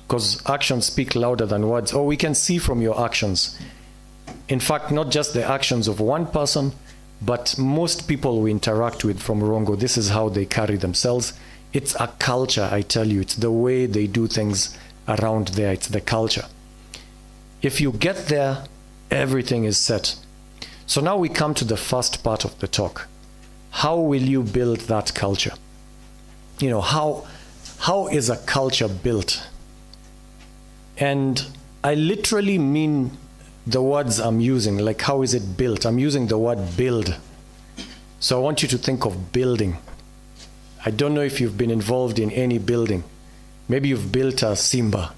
because actions speak louder than words, or we can see from your actions. In fact, not just the actions of one person, but most people we interact with from Rongo, this is how they carry themselves. It's a culture, I tell you. It's the way they do things around there. It's the culture. If you get there, everything is set. So now we come to the first part of the talk. How will you build that culture? You know, how is a culture built? And I literally mean the words I'm using, like how is it built? I'm using the word build. So I want you to think of building. I don't know if you've been involved in any building. Maybe you've built a Simba.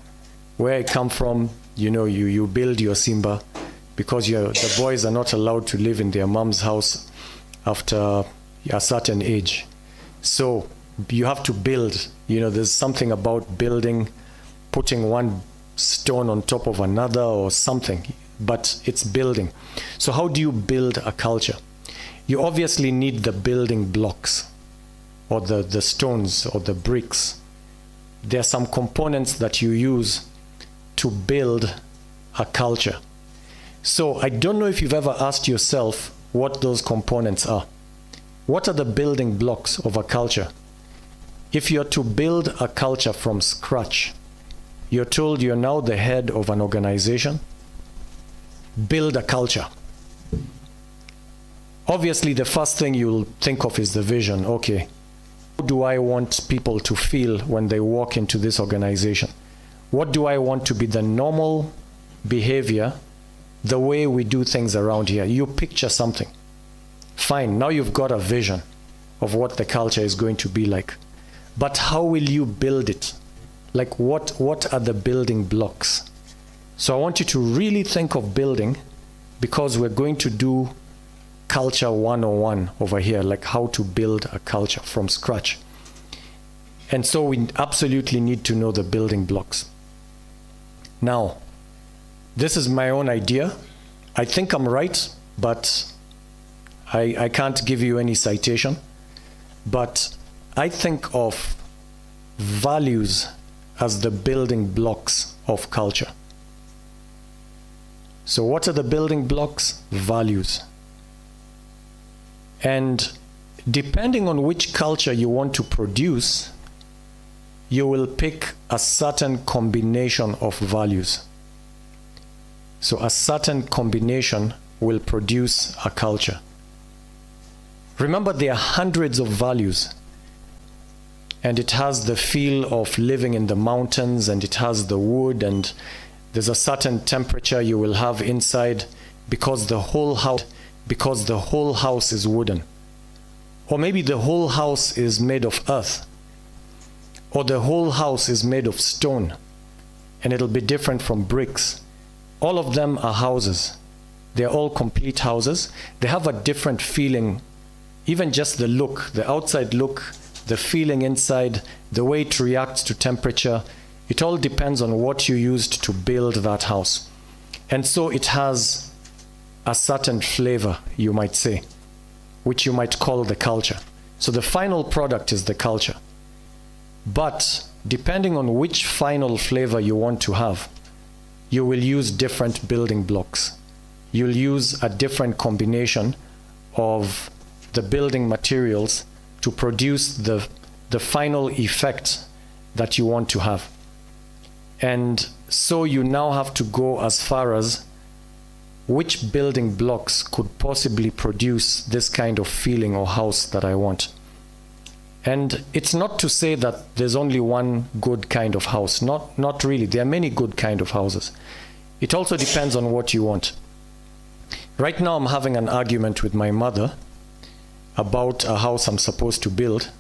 Where I come from, you know, you build your Simba because the boys are not allowed to live in their mom's house after a certain age. So you have to build. You know, there's something about building, putting one stone on top of another or something, but it's building. So how do you build a culture? You obviously need the building blocks, or the stones or the bricks. There are some components that you use to build a culture. So I don't know if you've ever asked yourself what those components are. What are the building blocks of a culture? If you're to build a culture from scratch, you're told you're now the head of an organization, build a culture. Obviously, the first thing you'll think of is the vision. Okay, how do I want people to feel when they walk into this organization? What do I want to be the normal behavior, the way we do things around here? You picture something. Fine, now you've got a vision of what the culture is going to be like. But how will you build it? Like what are the building blocks? So I want you to really think of building, because we're going to do culture 101 over here, like how to build a culture from scratch. And so we absolutely need to know the building blocks. Now, this is my own idea. I think I'm right, but I can't give you any citation. But I think of values as the building blocks of culture. So what are the building blocks? Values. And depending on which culture you want to produce, you will pick a certain combination of values. So a certain combination will produce a culture. Remember, there are hundreds of values. And it has the feel of living in the mountains, and it has the wood, and there's a certain temperature you will have inside because the whole house is wooden. Or maybe the whole house is made of earth. Or the whole house is made of stone, and it'll be different from bricks. All of them are houses. They're all complete houses. They have a different feeling, even just the look, the outside look, the feeling inside, the way it reacts to temperature. It all depends on what you used to build that house. And so it has a certain flavor, you might say, which you might call the culture. So the final product is the culture. But depending on which final flavor you want to have, you will use different building blocks. You'll use a different combination of the building materials to produce the final effect that you want to have. And so you now have to go as far as which building blocks could possibly produce this kind of feeling or house that I want. And it's not to say that there's only one good kind of house. Not really. There are many good kind of houses. It also depends on what you want. Right now I'm having an argument with my mother about a house I'm supposed to build.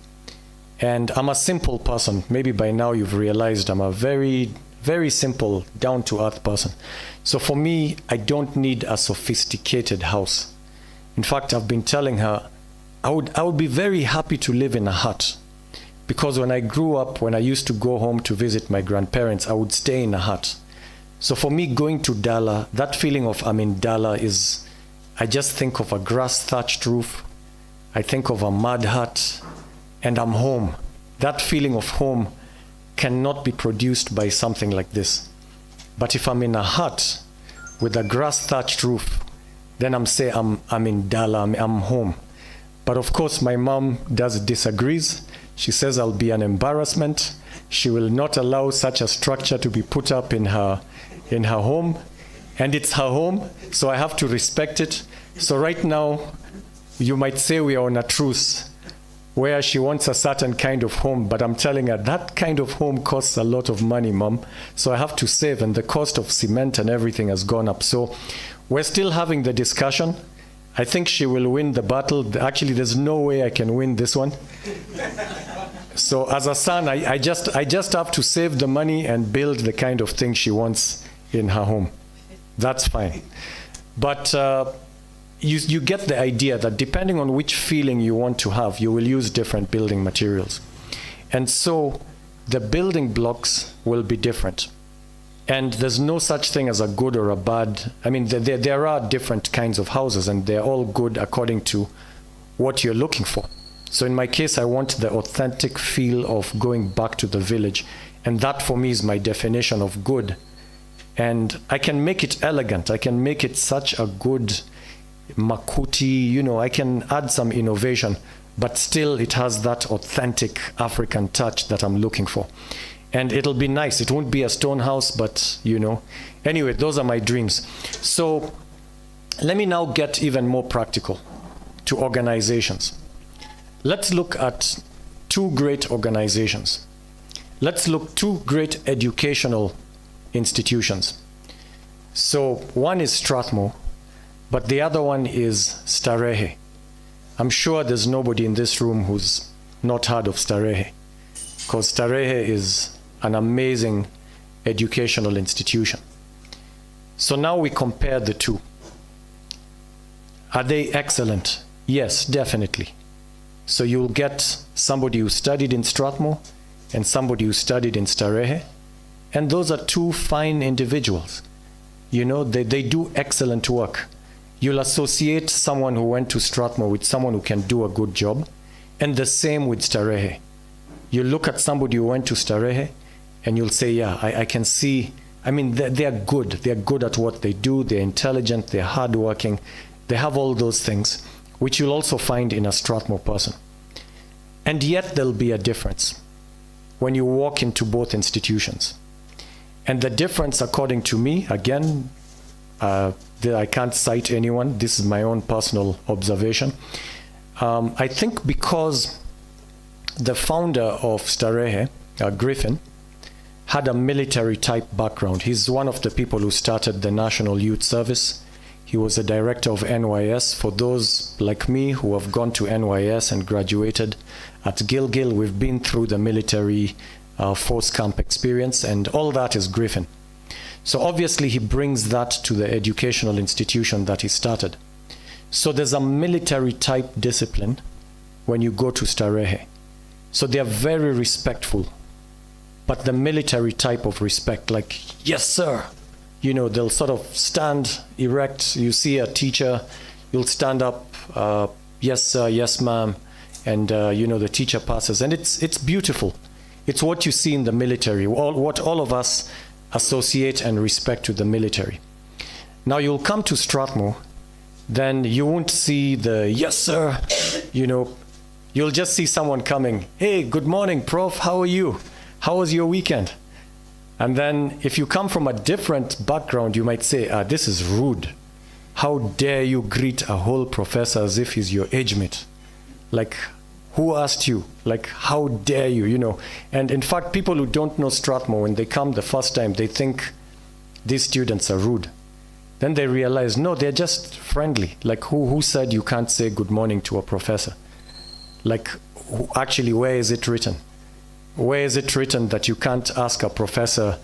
And I'm a simple person. Maybe by now you've realized I'm a very, very simple, down-to-earth person. So for me, I don't need a sophisticated house. In fact, I've been telling her I would be very happy to live in a hut. Because when I grew up, when I used to go home to visit my grandparents, I would stay in a hut. So for me, going to Dala, that feeling of I'm in Dala is, I just think of a grass-thatched roof. I think of a mud hut, and I'm home. That feeling of home, cannot be produced by something like this. But if I'm in a hut with a grass-thatched roof, then I'm in Dala, I'm home. But of course, my mom disagrees. She says I'll be an embarrassment. She will not allow such a structure to be put up in her home. And it's her home, so I have to respect it. So right now, you might say we are on a truce, where she wants a certain kind of home, but I'm telling her that kind of home costs a lot of money, Mom. So I have to save, and the cost of cement and everything has gone up. So we're still having the discussion. I think she will win the battle. Actually, there's no way I can win this one. So as a son, I just have to save the money and build the kind of thing she wants in her home. That's fine. But you get the idea that depending on which feeling you want to have, you will use different building materials. And so the building blocks will be different. And there's no such thing as a good or a bad. I mean, there are different kinds of houses, and they're all good according to what you're looking for. So in my case, I want the authentic feel of going back to the village. And that for me is my definition of good. And I can make it elegant. I can make it such a good makuti, I can add some innovation, but still it has that authentic African touch that I'm looking for. And it'll be nice. It won't be a stone house, but, Anyway, those are my dreams. So let me now get even more practical to organizations. Let's look at two great organizations. Let's look two great educational institutions. So one is Strathmore, but the other one is Starehe. I'm sure there's nobody in this room who's not heard of Starehe, because Starehe is an amazing educational institution. So now we compare the two. Are they excellent? Yes, definitely. So you'll get somebody who studied in Strathmore and somebody who studied in Starehe. And those are two fine individuals. They do excellent work. You'll associate someone who went to Strathmore with someone who can do a good job. And the same with Starehe. You look at somebody who went to Starehe and you'll say, yeah, I can see. I mean, they're good. They're good at what they do. They're intelligent. They're hardworking. They have all those things, which you'll also find in a Strathmore person. And yet there'll be a difference when you walk into both institutions. And the difference, according to me, again, I can't cite anyone. This is my own personal observation. I think because the founder of Starehe, Griffin, had a military type background. He's one of the people who started the National Youth Service. He was a director of NYS. For those like me who have gone to NYS and graduated at Gilgil, we've been through the military force camp experience, and all that is Griffin. So obviously he brings that to the educational institution that he started. So there's a military type discipline when you go to Starehe. So they are very respectful, but the military type of respect, like, yes, sir. They'll sort of stand erect. You see a teacher, you'll stand up, yes, sir, yes, ma'am. And, the teacher passes. And it's beautiful. It's what you see in the military, what all of us associate and respect to the military. Now you'll come to Strathmore, then you won't see the, yes, sir, you'll just see someone coming, hey, good morning, Prof, how are you? How was your weekend? And then if you come from a different background, you might say, this is rude. How dare you greet a whole professor as if he's your age mate? Like, who asked you? Like, how dare you, And in fact, people who don't know Strathmore, when they come the first time, they think these students are rude. Then they realize, no, they're just friendly. Like, who said you can't say good morning to a professor? Like, actually, where is it written? Where is it written that you can't ask a professor,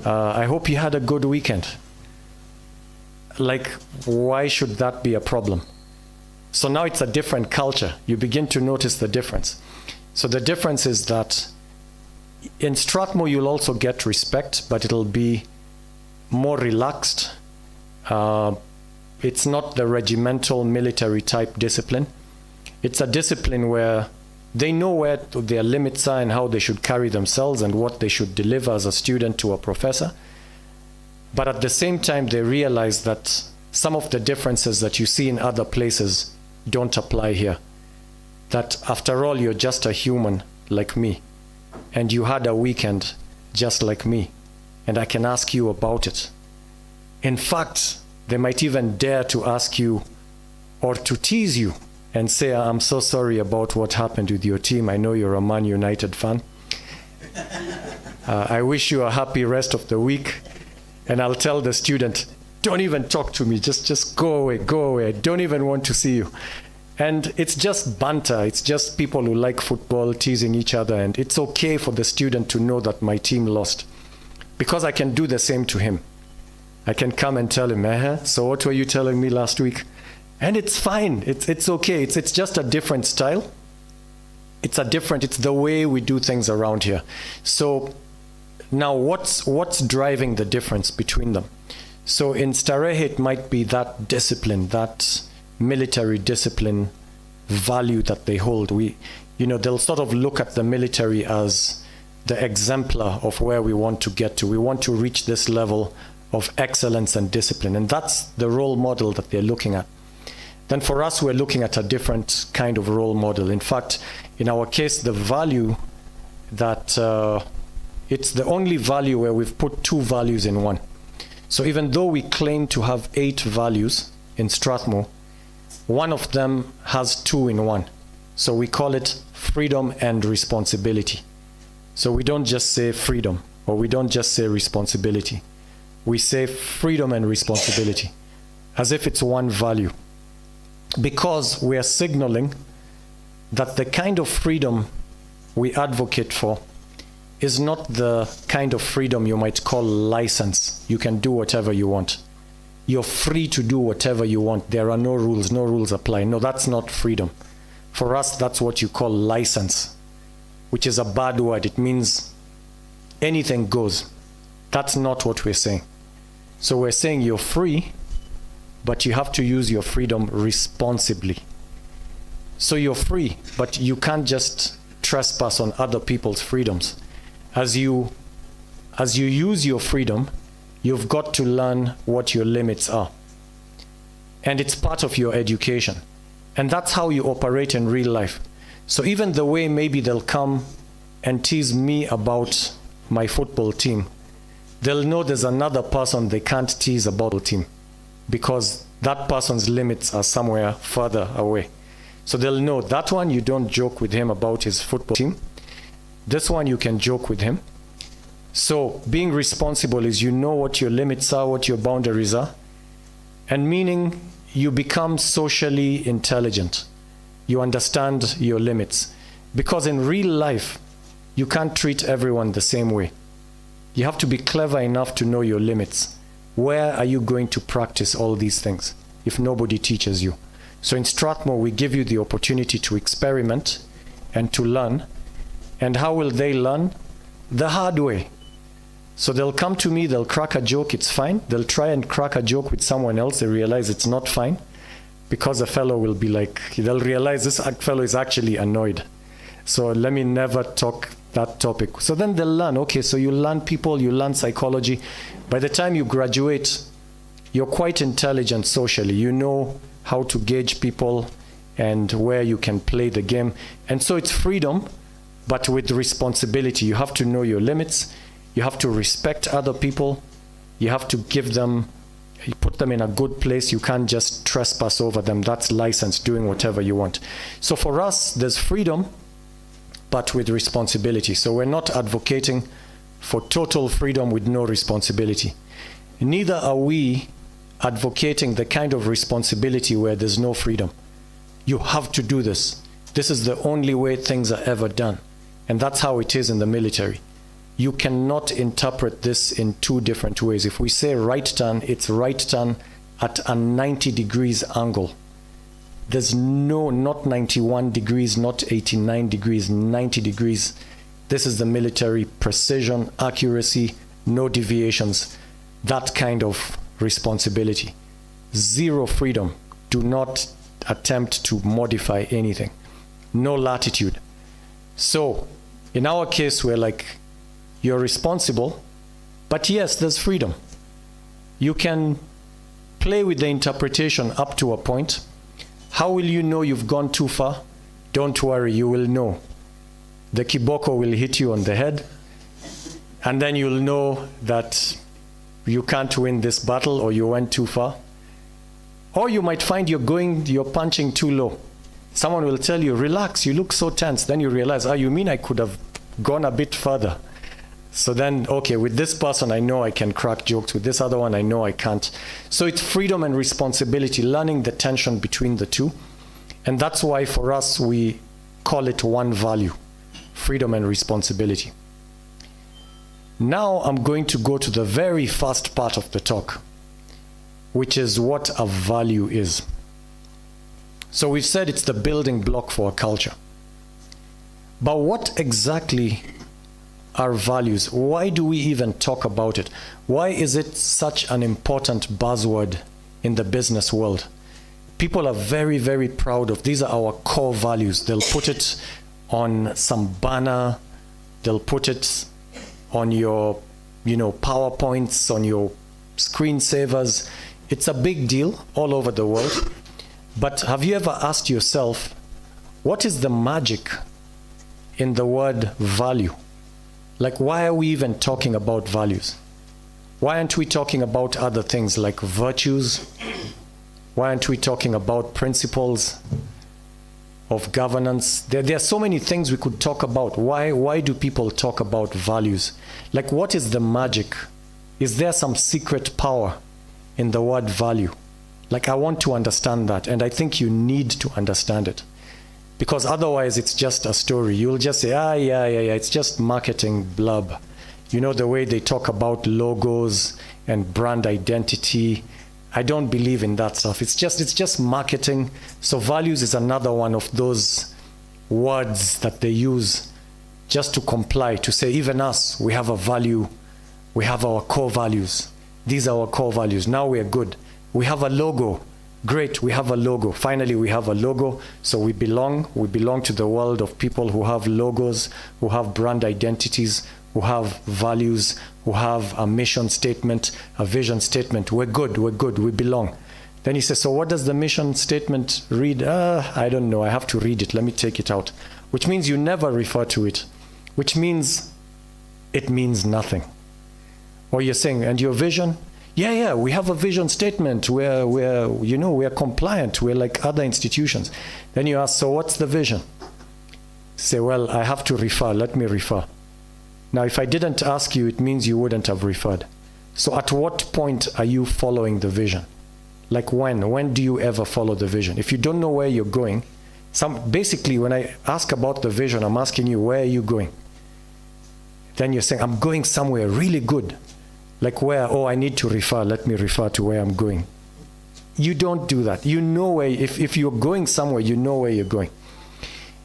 I hope you had a good weekend? Like, why should that be a problem? So now it's a different culture. You begin to notice the difference. So the difference is that in Strathmore, you'll also get respect, but it'll be more relaxed. It's not the regimental military type discipline. It's a discipline where They know where their limits are and how they should carry themselves and what they should deliver as a student to a professor. But at the same time, they realize that some of the differences that you see in other places don't apply here. That after all, you're just a human like me, and you had a weekend just like me, and I can ask you about it. In fact, they might even dare to ask you or to tease you and say, I'm so sorry about what happened with your team. I know you're a Man United fan. I wish you a happy rest of the week. And I'll tell the student, don't even talk to me. Just go away, go away. I don't even want to see you. And it's just banter. It's just people who like football teasing each other. And it's okay for the student to know that my team lost, because I can do the same to him. I can come and tell him, so what were you telling me last week? And it's fine. It's okay. It's just a different style. It's the way we do things around here. So now what's driving the difference between them? So in Starehe, it might be that discipline, that military discipline value that they hold. They'll sort of look at the military as the exemplar of where we want to get to. We want to reach this level of excellence and discipline. And that's the role model that they're looking at. Then for us, we're looking at a different kind of role model. In fact, in our case, the value that it's the only value where we've put two values in one. So even though we claim to have 8 values in Strathmore, one of them has 2 in one. So we call it freedom and responsibility. So we don't just say freedom, or we don't just say responsibility. We say freedom and responsibility, as if it's one value. Because we are signaling that the kind of freedom we advocate for is not the kind of freedom you might call license. You can do whatever you want. You're free to do whatever you want. There are no rules apply. No, that's not freedom. For us, that's what you call license, which is a bad word. It means anything goes. That's not what we're saying. So we're saying you're free, but you have to use your freedom responsibly. So you're free, but you can't just trespass on other people's freedoms. As you use your freedom, you've got to learn what your limits are. And it's part of your education. And that's how you operate in real life. So even the way maybe they'll come and tease me about my football team, they'll know there's another person they can't tease about the team, because that person's limits are somewhere further away. So they'll know that one, you don't joke with him about his football team. This one, you can joke with him. So being responsible is you know what your limits are, what your boundaries are, and meaning you become socially intelligent. You understand your limits. Because in real life, you can't treat everyone the same way. You have to be clever enough to know your limits. Where are you going to practice all these things if nobody teaches you? So in Strathmore, we give you the opportunity to experiment and to learn. And how will they learn? The hard way. So they'll come to me, they'll crack a joke, it's fine. They'll try and crack a joke with someone else, they realize it's not fine, because the fellow will be like, they'll realize this fellow is actually annoyed. So let me never talk that topic. So then they'll learn, okay, so you learn people, you learn psychology. By the time you graduate, you're quite intelligent socially. You know how to gauge people and where you can play the game. And so it's freedom, but with responsibility. You have to know your limits. You have to respect other people. You have to give them, you put them in a good place. You can't just trespass over them. That's license, doing whatever you want. So for us, there's freedom, but with responsibility. So we're not advocating for total freedom with no responsibility. Neither are we advocating the kind of responsibility where there's no freedom. You have to do this. This is the only way things are ever done. And that's how it is in the military. You cannot interpret this in 2 different ways. If we say right turn, it's right turn at a 90 degrees angle. There's not 91 degrees, not 89 degrees, 90 degrees. This is the military precision, accuracy, no deviations, that kind of responsibility. Zero freedom. Do not attempt to modify anything. No latitude. So in our case, we're like, you're responsible, but yes, there's freedom. You can play with the interpretation up to a point. How will you know you've gone too far? Don't worry, you will know. The kiboko will hit you on the head, and then you'll know that you can't win this battle, or you went too far. Or you might find you're punching too low. Someone will tell you, relax, you look so tense. Then you realize, you mean I could have gone a bit further. So then, okay, with this person, I know I can crack jokes. With this other one, I know I can't. So it's freedom and responsibility, learning the tension between the two. And that's why for us, we call it one value, freedom and responsibility. Now I'm going to go to the very first part of the talk, which is what a value is. So we've said it's the building block for a culture. But what exactly are values? Why do we even talk about it? Why is it such an important buzzword in the business world? People are very, very proud of, these are our core values. They'll put it on some banner, they'll put it on your, PowerPoints, on your screensavers. It's a big deal all over the world. But have you ever asked yourself, what is the magic in the word value? Like, why are we even talking about values? Why aren't we talking about other things like virtues? Why aren't we talking about principles of governance? There are so many things we could talk about. Why do people talk about values? Like, what is the magic? Is there some secret power in the word value? Like, I want to understand that, and I think you need to understand it. Because otherwise it's just a story. You'll just say, yeah, it's just marketing blub. You know, the way they talk about logos and brand identity. I don't believe in that stuff. It's just marketing. So values is another one of those words that they use just to comply, to say, even us, we have a value. We have our core values. These are our core values. Now we are good. We have a logo. Great, we have a logo. Finally, we have a logo, so we belong. We belong to the world of people who have logos, who have brand identities, who have values, who have a mission statement, a vision statement. We're good, we belong. Then he says, so what does the mission statement read? I don't know, I have to read it. Let me take it out. Which means you never refer to it, which means it means nothing. Or you're saying, and your vision? Yeah, we have a vision statement. We're compliant. We're like other institutions. Then you ask, so what's the vision? Say, well, I have to refer. Let me refer. Now, if I didn't ask you, it means you wouldn't have referred. So at what point are you following the vision? Like when? When do you ever follow the vision? If you don't know where you're going, basically when I ask about the vision, I'm asking you, where are you going? Then you're saying, I'm going somewhere really good. Like where? Oh, I need to refer. Let me refer to where I'm going. You don't do that. You know where, if you're going somewhere, you know where you're going.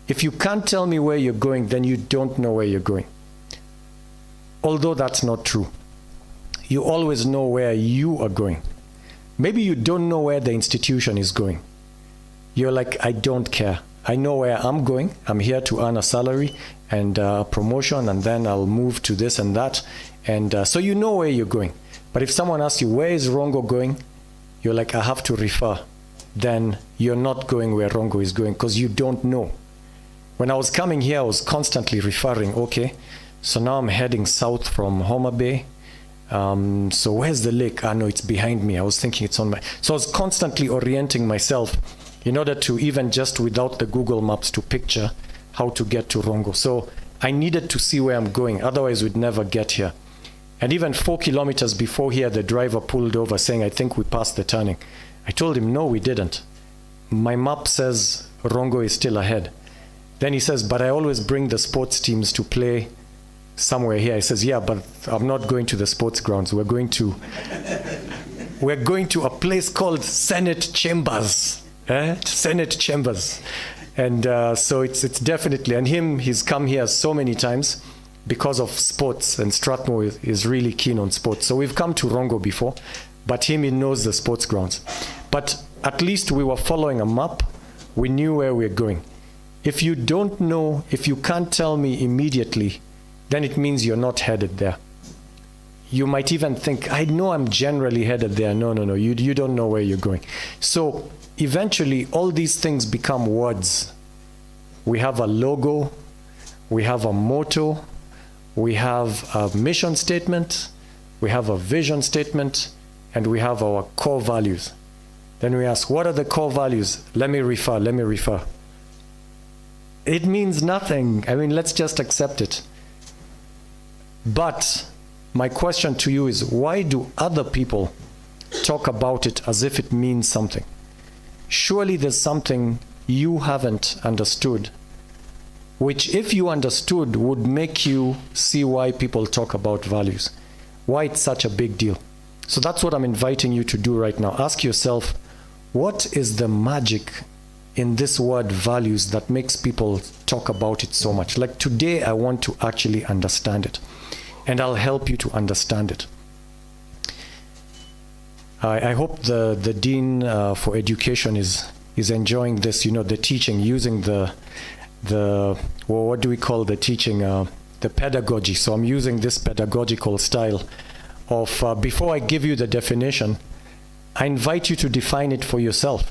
If you can't tell me where you're going, then you don't know where you're going. Although that's not true. You always know where you are going. Maybe you don't know where the institution is going. You're like, I don't care. I know where I'm going. I'm here to earn a salary and a promotion, and then I'll move to this and that. And so you know where you're going. But if someone asks you, where is Rongo going? You're like, I have to refer. Then you're not going where Rongo is going because you don't know. When I was coming here, I was constantly referring, okay, so now I'm heading south from Homa Bay. So where's the lake? No, it's behind me. I was thinking it's on my... So I was constantly orienting myself in order to, even just without the Google Maps, to picture how to get to Rongo. So I needed to see where I'm going. Otherwise, we'd never get here. And even 4 kilometers before here, the driver pulled over saying, I think we passed the turning. I told him, no, we didn't. My map says Rongo is still ahead. Then he says, but I always bring the sports teams to play somewhere here. He says, yeah, but I'm not going to the sports grounds. We're going to a place called Senate Chambers. Senate Chambers. And so it's definitely, and he's come here so many times because of sports, and Strathmore is really keen on sports. So we've come to Rongo before, but he knows the sports grounds. But at least we were following a map. We knew where we were going. If you don't know, if you can't tell me immediately, then it means you're not headed there. You might even think, I know I'm generally headed there. No, you don't know where you're going. So eventually, all these things become words. We have a logo, we have a motto, we have a mission statement, we have a vision statement, and we have our core values. Then we ask, what are the core values? Let me refer. It means nothing. I mean, let's just accept it. But my question to you is, why do other people talk about it as if it means something? Surely there's something you haven't understood, which if you understood would make you see why people talk about values, why it's such a big deal. So that's what I'm inviting you to do right now. Ask yourself, what is the magic in this word values that makes people talk about it so much? Like today, I want to actually understand it, and I'll help you to understand it. I hope the Dean for Education is enjoying this, the teaching, using the what do we call the teaching? The pedagogy. So I'm using this pedagogical style of, before I give you the definition, I invite you to define it for yourself.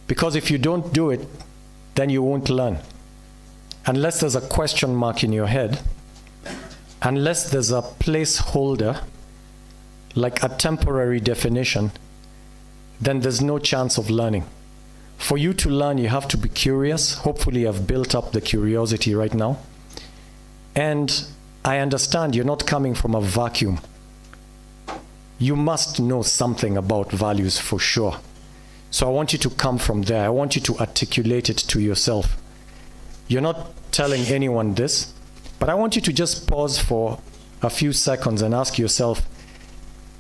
Because if you don't do it, then you won't learn. Unless there's a question mark in your head, unless there's a placeholder, like a temporary definition, then there's no chance of learning. For you to learn, you have to be curious. Hopefully, I've built up the curiosity right now. And I understand you're not coming from a vacuum. You must know something about values for sure. So I want you to come from there. I want you to articulate it to yourself. You're not telling anyone this, but I want you to just pause for a few seconds and ask yourself,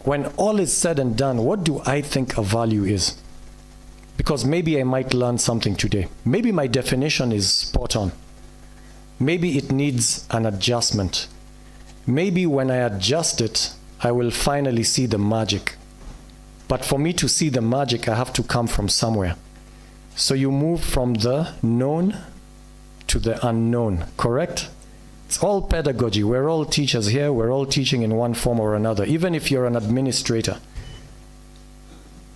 when all is said and done, what do I think a value is? Because maybe I might learn something today. Maybe my definition is spot on. Maybe it needs an adjustment. Maybe when I adjust it, I will finally see the magic. But for me to see the magic, I have to come from somewhere. So you move from the known to the unknown, correct? It's all pedagogy. We're all teachers here. We're all teaching in one form or another. Even if you're an administrator,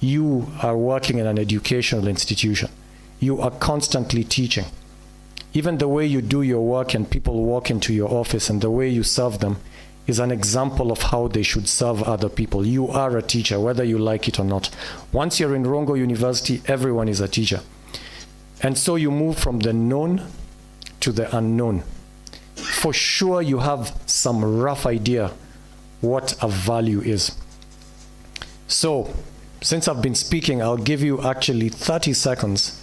you are working in an educational institution. You are constantly teaching. Even the way you do your work and people walk into your office and the way you serve them is an example of how they should serve other people. You are a teacher, whether you like it or not. Once you're in Rongo University, everyone is a teacher. And so you move from the known to the unknown. For sure, you have some rough idea what a value is. So, since I've been speaking, I'll give you actually 30 seconds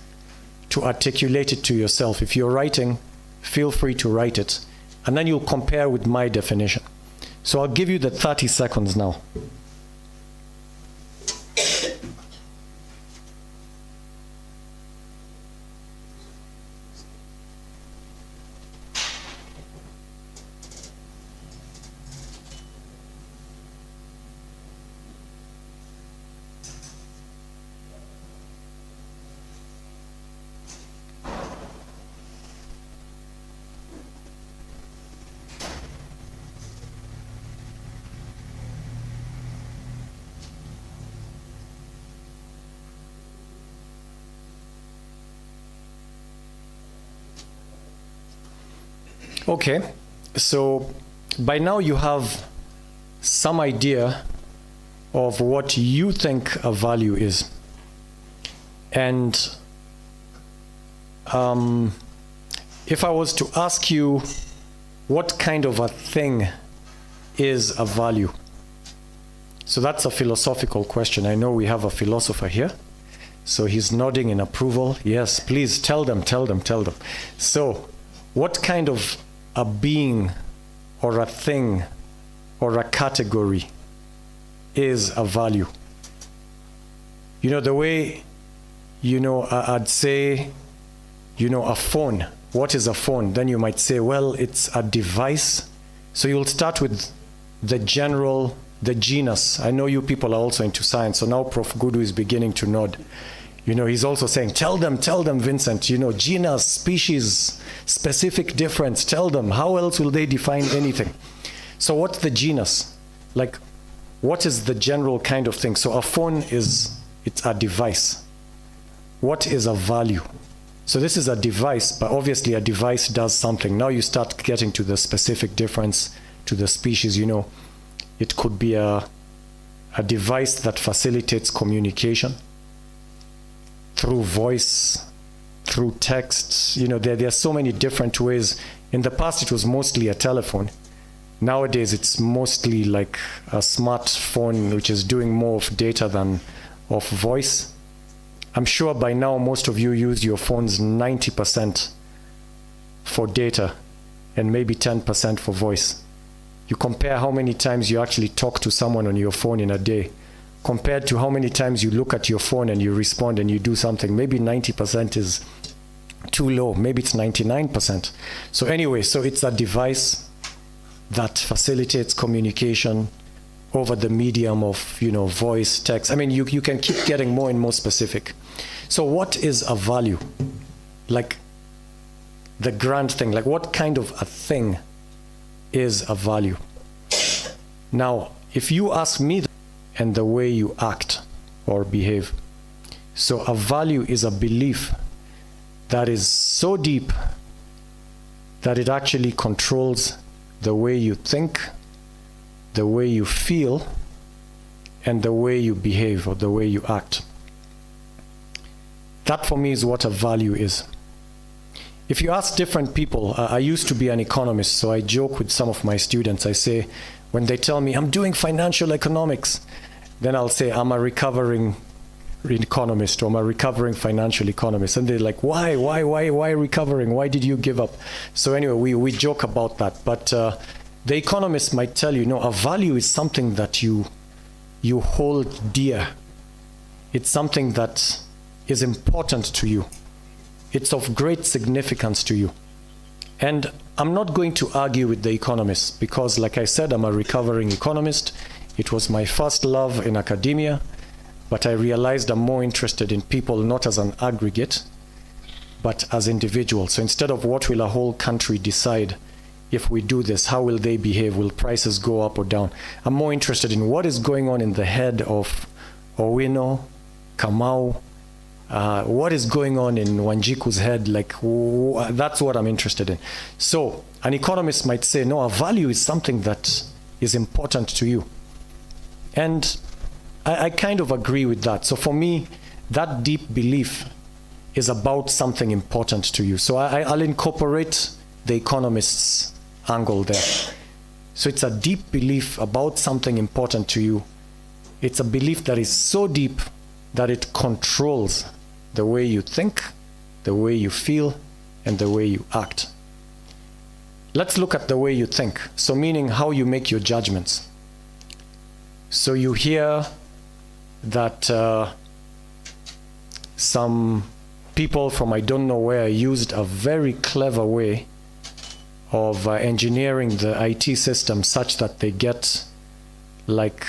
to articulate it to yourself. If you're writing, feel free to write it, and then you'll compare with my definition. So I'll give you the 30 seconds now. Okay, so by now you have some idea of what you think a value is. And if I was to ask you what kind of a thing is a value? So that's a philosophical question. I know we have a philosopher here. So he's nodding in approval. Yes, please tell them. So what kind of a being or a thing or a category is a value? The way, I'd say, a phone. What is a phone? Then you might say, well, it's a device. So you'll start with the general, the genus. I know you people are also into science, so now Prof. Gudu is beginning to nod. He's also saying, tell them, Vincent, genus, species, specific difference, tell them. How else will they define anything? So what's the genus? Like, what is the general kind of thing? So a phone it's a device. What is a value? So this is a device, but obviously a device does something. Now you start getting to the specific difference, to the species. It could be a device that facilitates communication through voice, through text. There are so many different ways. In the past, it was mostly a telephone. Nowadays, it's mostly like a smartphone, which is doing more of data than of voice. I'm sure by now most of you use your phones 90% for data and maybe 10% for voice. You compare how many times you actually talk to someone on your phone in a day compared to how many times you look at your phone and you respond and you do something. Maybe 90% is too low. Maybe it's 99%. So anyway, so it's a device that facilitates communication over the medium of, voice, text. I mean, you can keep getting more and more specific. So what is a value? Like the grand thing, like what kind of a thing is a value? Now, if you ask me, and the way you act or behave. So a value is a belief that is so deep that it actually controls the way you think, the way you feel, and the way you behave or the way you act. That for me is what a value is. If you ask different people, I used to be an economist, so I joke with some of my students. I say, when they tell me I'm doing financial economics, then I'll say I'm a recovering economist or I'm a recovering financial economist. And they're like, why recovering? Why did you give up? So anyway, we joke about that. But the economists might tell you, a value is something that you hold dear. It's something that is important to you. It's of great significance to you. And I'm not going to argue with the economists because, like I said, I'm a recovering economist. It was my first love in academia, but I realized I'm more interested in people not as an aggregate, but as individuals. So instead of what will a whole country decide if we do this, how will they behave? Will prices go up or down? I'm more interested in what is going on in the head of Owino, Kamau, what is going on in Wanjiku's head? That's what I'm interested in. So an economist might say, no, a value is something that is important to you. And I kind of agree with that. So for me, that deep belief is about something important to you. So I'll incorporate the economist's angle there. So it's a deep belief about something important to you. It's a belief that is so deep that it controls the way you think, the way you feel, and the way you act. Let's look at the way you think. So meaning how you make your judgments. So you hear that some people from I don't know where used a very clever way of engineering the IT system such that they get like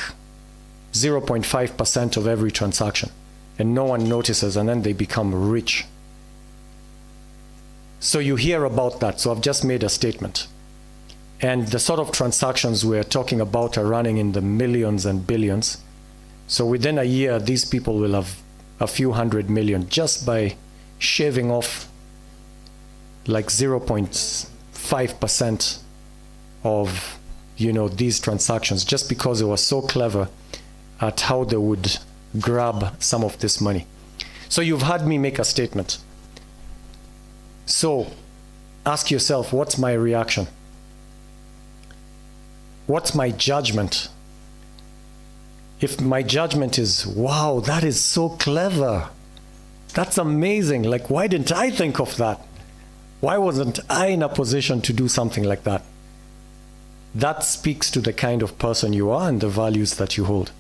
0.5% of every transaction and no one notices, and then they become rich. So you hear about that. So I've just made a statement. And the sort of transactions we're talking about are running in the millions and billions. So within a year, these people will have a few hundred million just by shaving off like 0.5% of, these transactions, just because they were so clever at how they would grab some of this money. So you've heard me make a statement. So ask yourself, what's my reaction? What's my judgment? If my judgment is, wow, that is so clever. That's amazing. Like, why didn't I think of that? Why wasn't I in a position to do something like that? That speaks to the kind of person you are and the values that you hold.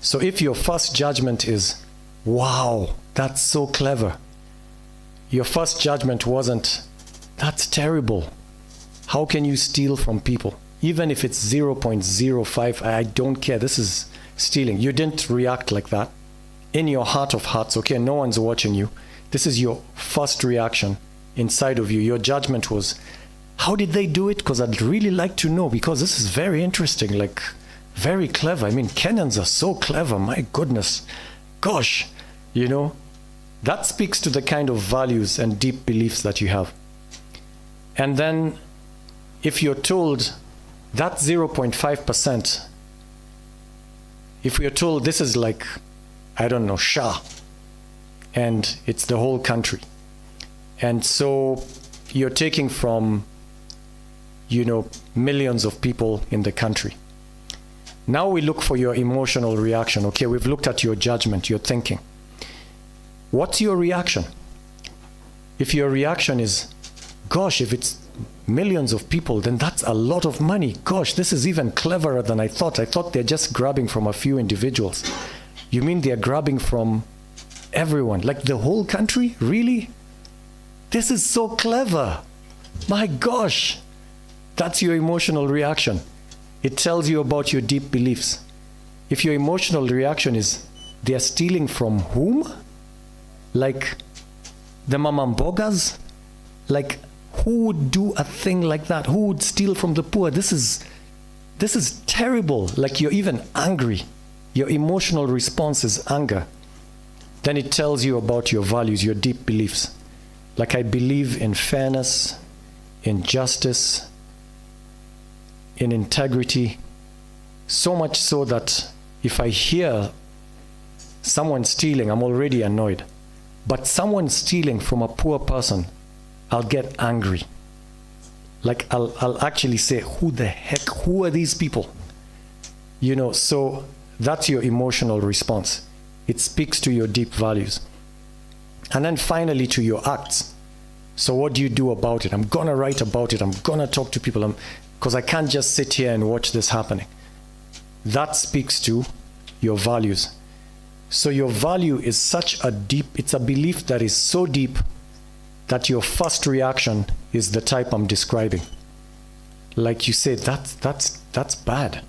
So if your first judgment is, wow, that's so clever. Your first judgment wasn't, that's terrible. How can you steal from people? Even if it's 0.05, I don't care. This is stealing. You didn't react like that. in your heart of hearts, okay, no one's watching you, this is your first reaction inside of you. Your judgment was, how did they do it? Because I'd really like to know, because this is very interesting, like very clever. I mean, Kenyans are so clever, my goodness. Gosh, you know, that speaks to the kind of values and deep beliefs that you have. And then if you're told that 0.5%, if we are told this is like, I don't know, Shah, and it's the whole country. And so you're taking from, you know, millions of people in the country. Now we look for your emotional reaction. Okay, we've looked at your judgment, your thinking. What's your reaction? If your reaction is, gosh, if it's millions of people, then that's a lot of money. Gosh, this is even cleverer than I thought. I thought they're just grabbing from a few individuals. You mean they're grabbing from everyone, like the whole country? Really? This is so clever. My gosh. That's your emotional reaction. It tells you about your deep beliefs. If your emotional reaction is, they're stealing from whom? Like the mamambogas? Like, who would do a thing like that? Who would steal from the poor? This is terrible. Like, you're even angry. Your emotional response is anger. Then it tells you about your values, your deep beliefs. Like, I believe in fairness, in justice, in integrity, so much so that if I hear someone stealing, I'm already annoyed. But someone stealing from a poor person, I'll get angry. Like, I'll actually say, who the heck, who are these people? You know, so that's your emotional response. It speaks to your deep values. And then finally to your acts. So what do you do about it? I'm gonna write about it. I'm gonna talk to people. Because I can't just sit here and watch this happening. That speaks to your values. So your value is such a deep, it's a belief that is so deep that your first reaction is the type I'm describing. Like you say, that's bad.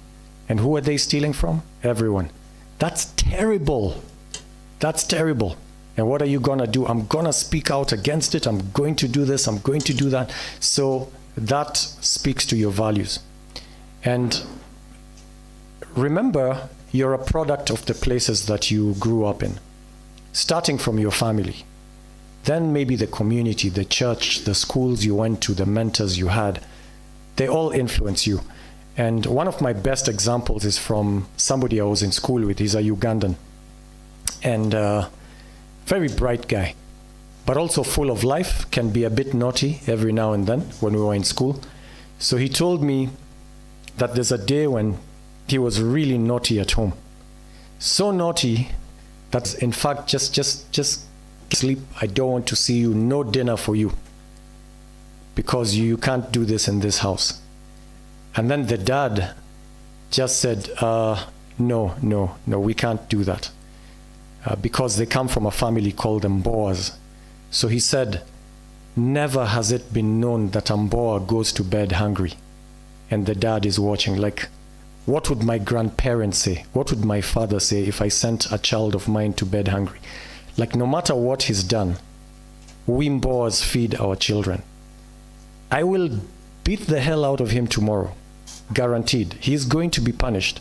And who are they stealing from? Everyone. That's terrible. That's terrible. And what are you gonna do? I'm gonna speak out against it. I'm going to do this. I'm going to do that. So that speaks to your values. And remember, you're a product of the places that you grew up in, starting from your family. Then maybe the community, the church, the schools you went to, the mentors you had, they all influence you. And one of my best examples is from somebody I was in school with. He's a Ugandan. And very bright guy, but also full of life, can be a bit naughty every now and then when we were in school. So he told me that there's a day when he was really naughty at home. So naughty that, in fact, just sleep. I don't want to see you. No dinner for you. Because you can't do this in this house. And then the dad just said, no, we can't do that. Because they come from a family called Mboas. So he said, never has it been known that a Mboa goes to bed hungry. And the dad is watching, like, what would my grandparents say? What would my father say if I sent a child of mine to bed hungry? Like, no matter what he's done, we Mboas feed our children. I will beat the hell out of him tomorrow. Guaranteed. He's going to be punished.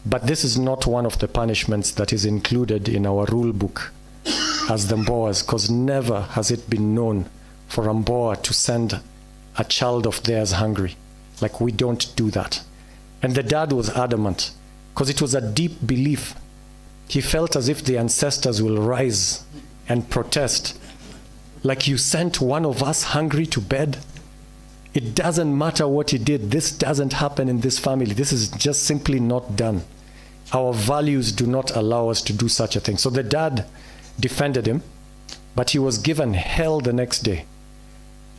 But this is not one of the punishments that is included in our rule book as the Mboas, because never has it been known for a Mboa to send a child of theirs hungry. Like, we don't do that. And the dad was adamant, because it was a deep belief. He felt as if the ancestors will rise and protest. Like, you sent one of us hungry to bed? It doesn't matter what he did. This doesn't happen in this family. This is just simply not done. Our values do not allow us to do such a thing. So the dad defended him, but he was given hell the next day.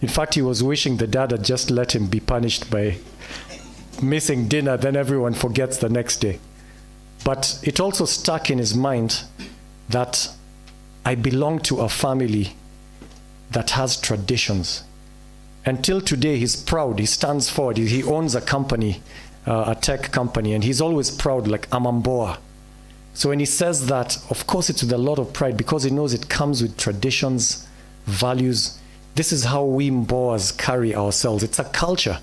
In fact, he was wishing the dad had just let him be punished by missing dinner, then everyone forgets the next day. But it also stuck in his mind that I belong to a family that has traditions. Until today, he's proud. He stands forward. He owns a company, a tech company, and he's always proud, like, I'm Mboa. So when he says that, of course it's with a lot of pride because he knows it comes with traditions, values. This is how we Mboas carry ourselves. It's a culture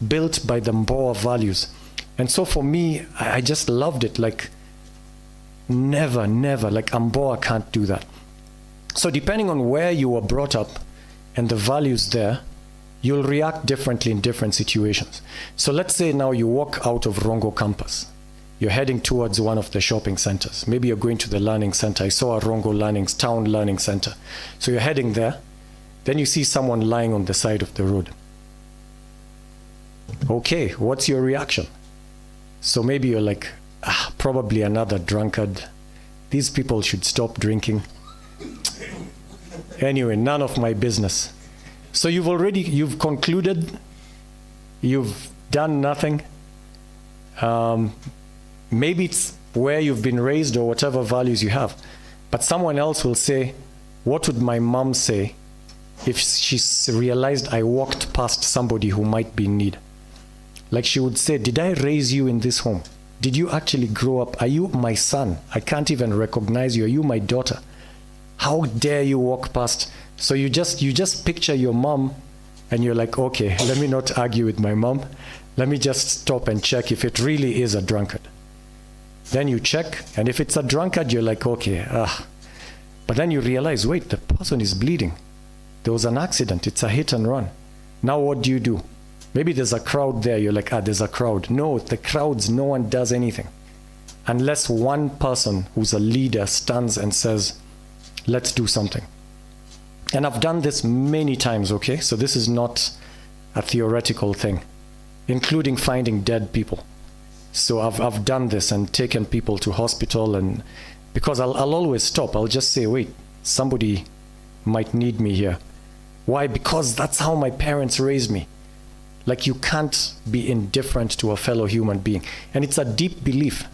built by the Mboa values. And so for me, I just loved it. Like, never, like a Mboa can't do that. So depending on where you were brought up and the values there, you'll react differently in different situations. So let's say now you walk out of Rongo campus. You're heading towards one of the shopping centers. Maybe you're going to the learning center. I saw a Rongo town learning center. So you're heading there. Then you see someone lying on the side of the road. Okay, what's your reaction? So maybe you're like, probably another drunkard. These people should stop drinking. Anyway, none of my business. So you've concluded, you've done nothing. Maybe it's where you've been raised or whatever values you have. But someone else will say, what would my mom say if she realized I walked past somebody who might be in need? Like she would say, did I raise you in this home? Did you actually grow up? Are you my son? I can't even recognize you. Are you my daughter? How dare you walk past? So you just picture your mom and you're like, okay, let me not argue with my mom. Let me just stop and check if it really is a drunkard. Then you check, and if it's a drunkard, you're like, okay, But then you realize, wait, the person is bleeding. There was an accident. It's a hit and run. Now what do? Maybe there's a crowd there. You're like, there's a crowd. No, the crowds, no one does anything. Unless one person who's a leader stands and says, let's do something. And I've done this many times, okay? So this is not a theoretical thing, including finding dead people. So I've done this and taken people to hospital, and because I'll always stop. I'll just say, wait, somebody might need me here. Why? Because that's how my parents raised me. Like, you can't be indifferent to a fellow human being. And it's a deep belief.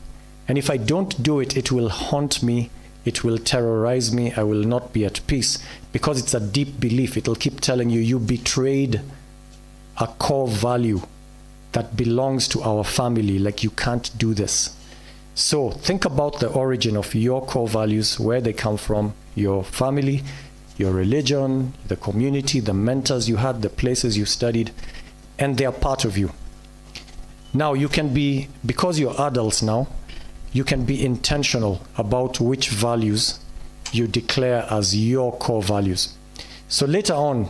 And if I don't do it, it will haunt me. It will terrorize me. I will not be at peace because it's a deep belief. It'll keep telling you, you betrayed a core value that belongs to our family. Like, you can't do this. So think about the origin of your core values, where they come from, your family, your religion, the community, the mentors you had, the places you studied, and they are part of you. Now you can be, because you're adults now, you can be intentional about which values you declare as your core values. So later on,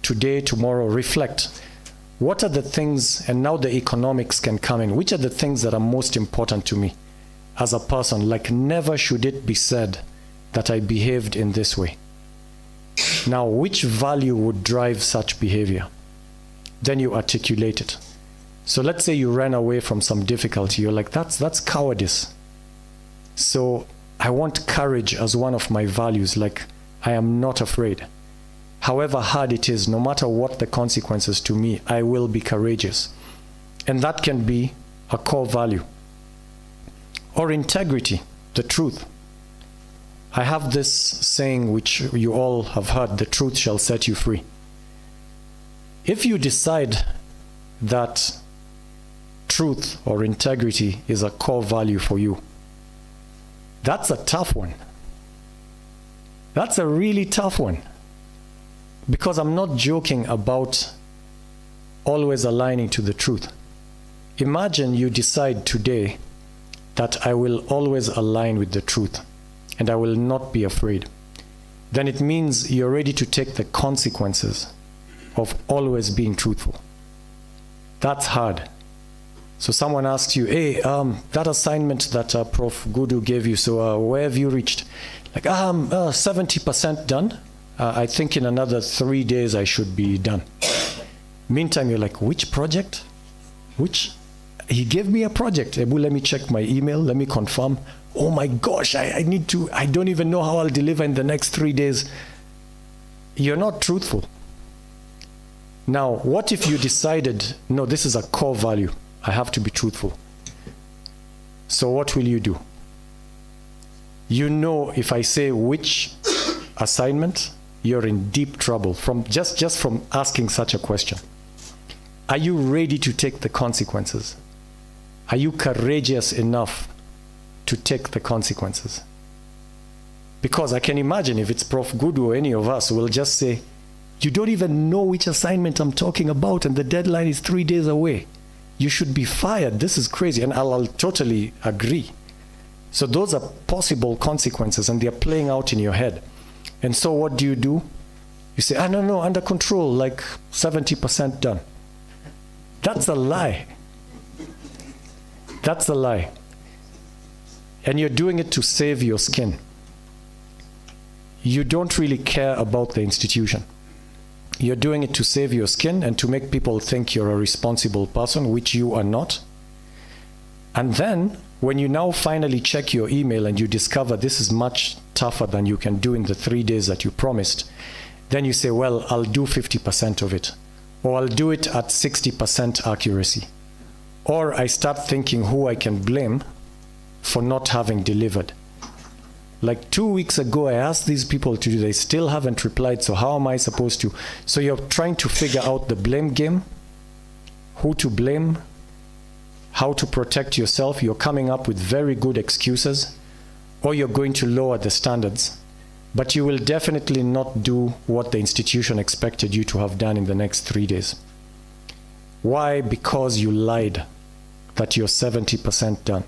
today, tomorrow, reflect. What are the things, and now the economics can come in, which are the things that are most important to me as a person? Like, never should it be said that I behaved in this way. Now, which value would drive such behavior? Then you articulate it. So let's say you ran away from some difficulty. You're like, that's cowardice. So I want courage as one of my values. Like, I am not afraid. However hard it is, no matter what the consequences to me, I will be courageous. And that can be a core value. Or integrity, the truth. I have this saying which you all have heard, the truth shall set you free. If you decide that truth or integrity is a core value for you, that's a tough one. That's a really tough one. Because I'm not joking about always aligning to the truth. Imagine you decide today that I will always align with the truth and I will not be afraid. Then it means you're ready to take the consequences of always being truthful. That's hard. So someone asks you, hey, that assignment that Prof. Gudu gave you, so where have you reached? Like, 70% done. I think in another 3 days I should be done. Meantime, you're like, which project? Which? He gave me a project. Ebu, let me check my email. Let me confirm. Oh my gosh, I don't even know how I'll deliver in the next 3 days. You're not truthful. Now, what if you decided, no, this is a core value. I have to be truthful. So what will you do? You know, if I say which assignment, you're in deep trouble from just from asking such a question. Are you ready to take the consequences? Are you courageous enough to take the consequences. Because I can imagine if it's Prof. Gudu or any of us, we'll just say, you don't even know which assignment I'm talking about and the deadline is 3 days away. You should be fired. This is crazy. And I'll totally agree. So those are possible consequences and they're playing out in your head. And so what do? You say, no, under control, like 70% done. That's a lie. That's a lie. And you're doing it to save your skin. You don't really care about the institution. You're doing it to save your skin and to make people think you're a responsible person, which you are not. And then, when you now finally check your email and you discover this is much tougher than you can do in the 3 days that you promised, then you say, well, I'll do 50% of it. Or I'll do it at 60% accuracy. Or I start thinking who I can blame for not having delivered. Like 2 weeks ago, I asked these people to do, they still haven't replied, so how am I supposed to? So you're trying to figure out the blame game, who to blame, how to protect yourself. You're coming up with very good excuses, or you're going to lower the standards. But you will definitely not do what the institution expected you to have done in the next 3 days. Why? Because you lied that you're 70% done.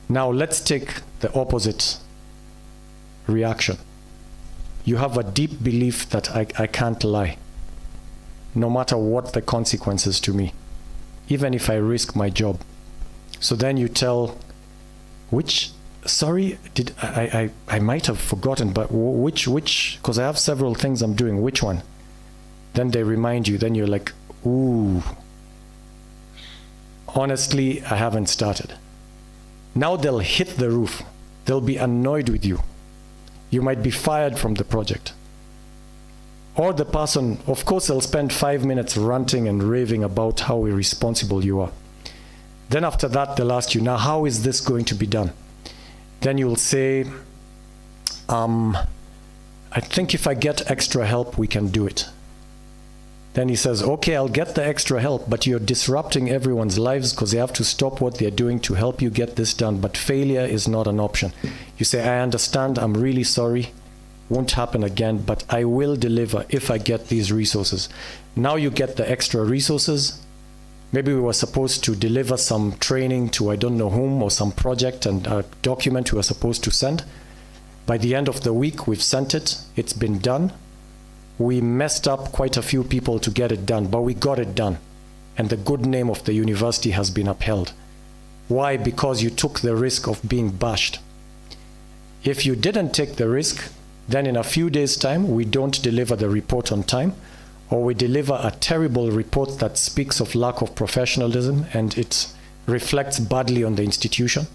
Now let's take the opposite reaction. You have a deep belief that I can't lie, no matter what the consequences to me, even if I risk my job. So then you tell, sorry, I might have forgotten, but which, because I have several things I'm doing, which one? Then they remind you, then you're like, ooh, honestly, I haven't started. Now they'll hit the roof. They'll be annoyed with you. You might be fired from the project. Or the person, of course, they'll spend 5 minutes ranting and raving about how irresponsible you are. Then after that, they'll ask you, now how is this going to be done? Then you'll say, I think if I get extra help, we can do it. Then he says, okay, I'll get the extra help, but you're disrupting everyone's lives because they have to stop what they're doing to help you get this done. But failure is not an option. You say, I understand, I'm really sorry, won't happen again, but I will deliver if I get these resources. Now you get the extra resources. Maybe we were supposed to deliver some training to I don't know whom or some project and a document we were supposed to send. By the end of the week, we've sent it. It's been done. We messed up quite a few people to get it done, but we got it done. And the good name of the university has been upheld. Why? Because you took the risk of being bashed. If you didn't take the risk, then in a few days' time, we don't deliver the report on time, or we deliver a terrible report that speaks of lack of professionalism and it reflects badly on the institution.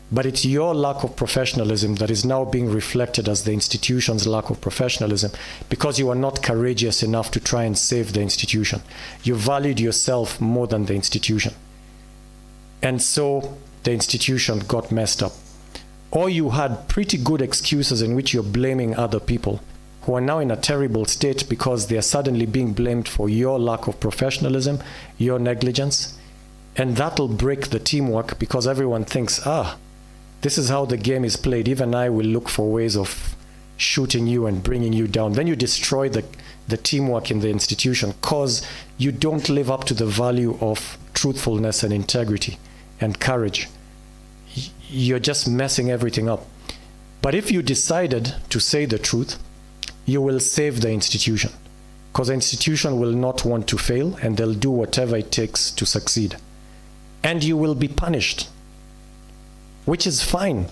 But it's your lack of professionalism that is now being reflected as the institution's lack of professionalism because you are not courageous enough to try and save the institution. You valued yourself more than the institution. And so the institution got messed up. Or you had pretty good excuses in which you're blaming other people who are now in a terrible state because they are suddenly being blamed for your lack of professionalism, your negligence. And that'll break the teamwork because everyone thinks, this is how the game is played. Even I will look for ways of shooting you and bringing you down. Then you destroy the teamwork in the institution because you don't live up to the value of truthfulness and integrity and courage. You're just messing everything up. But if you decided to say the truth, you will save the institution because the institution will not want to fail and they'll do whatever it takes to succeed. And you will be punished, which is fine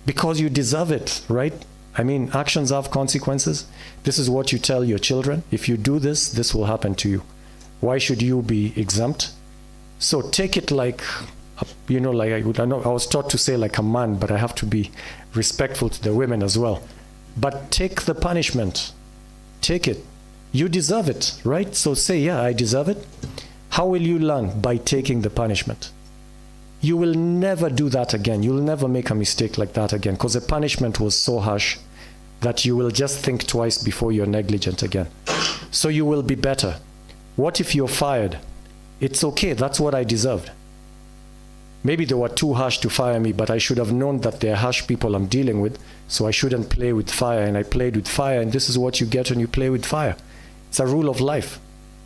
because you deserve it, right? I mean, actions have consequences. This is what you tell your children. If you do this, this will happen to you. Why should you be exempt? So take it like, I was taught to say like a man, but I have to be respectful to the women as well. But take the punishment. Take it. You deserve it, right? So say, yeah, I deserve it. How will you learn? By taking the punishment. You will never do that again. You'll never make a mistake like that again because the punishment was so harsh that you will just think twice before you're negligent again. So you will be better. What if you're fired? It's okay. That's what I deserved. Maybe they were too harsh to fire me, but I should have known that they're harsh people I'm dealing with, so I shouldn't play with fire, and I played with fire, and this is what you get when you play with fire. It's a rule of life.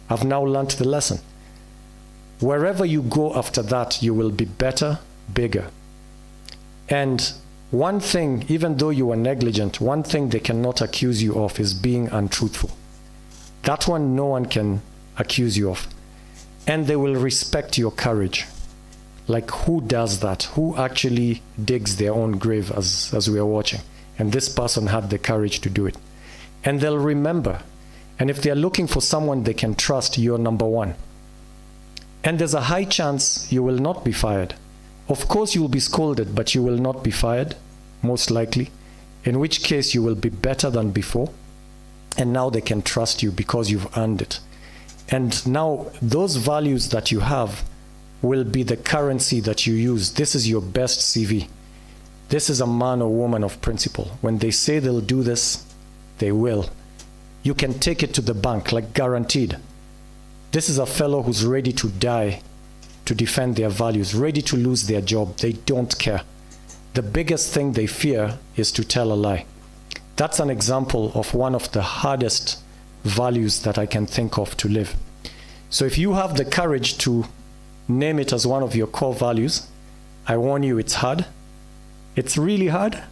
I've now learned the lesson. Wherever you go after that, you will be better, bigger. And one thing, even though you were negligent, one thing they cannot accuse you of is being untruthful. That one no one can accuse you of. And they will respect your courage. Like, who does that? Who actually digs their own grave, as we are watching? And this person had the courage to do it. And they'll remember. And if they're looking for someone they can trust, you're number one. And there's a high chance you will not be fired. Of course you will be scolded, but you will not be fired, most likely. In which case you will be better than before. And now they can trust you because you've earned it. And now those values that you have will be the currency that you use. This is your best CV. This is a man or woman of principle. When they say they'll do this, they will. You can take it to the bank, like guaranteed. This is a fellow who's ready to die to defend their values, ready to lose their job. They don't care. The biggest thing they fear is to tell a lie. That's an example of one of the hardest values that I can think of to live. So if you have the courage to name it as one of your core values, I warn you, it's hard. It's really hard.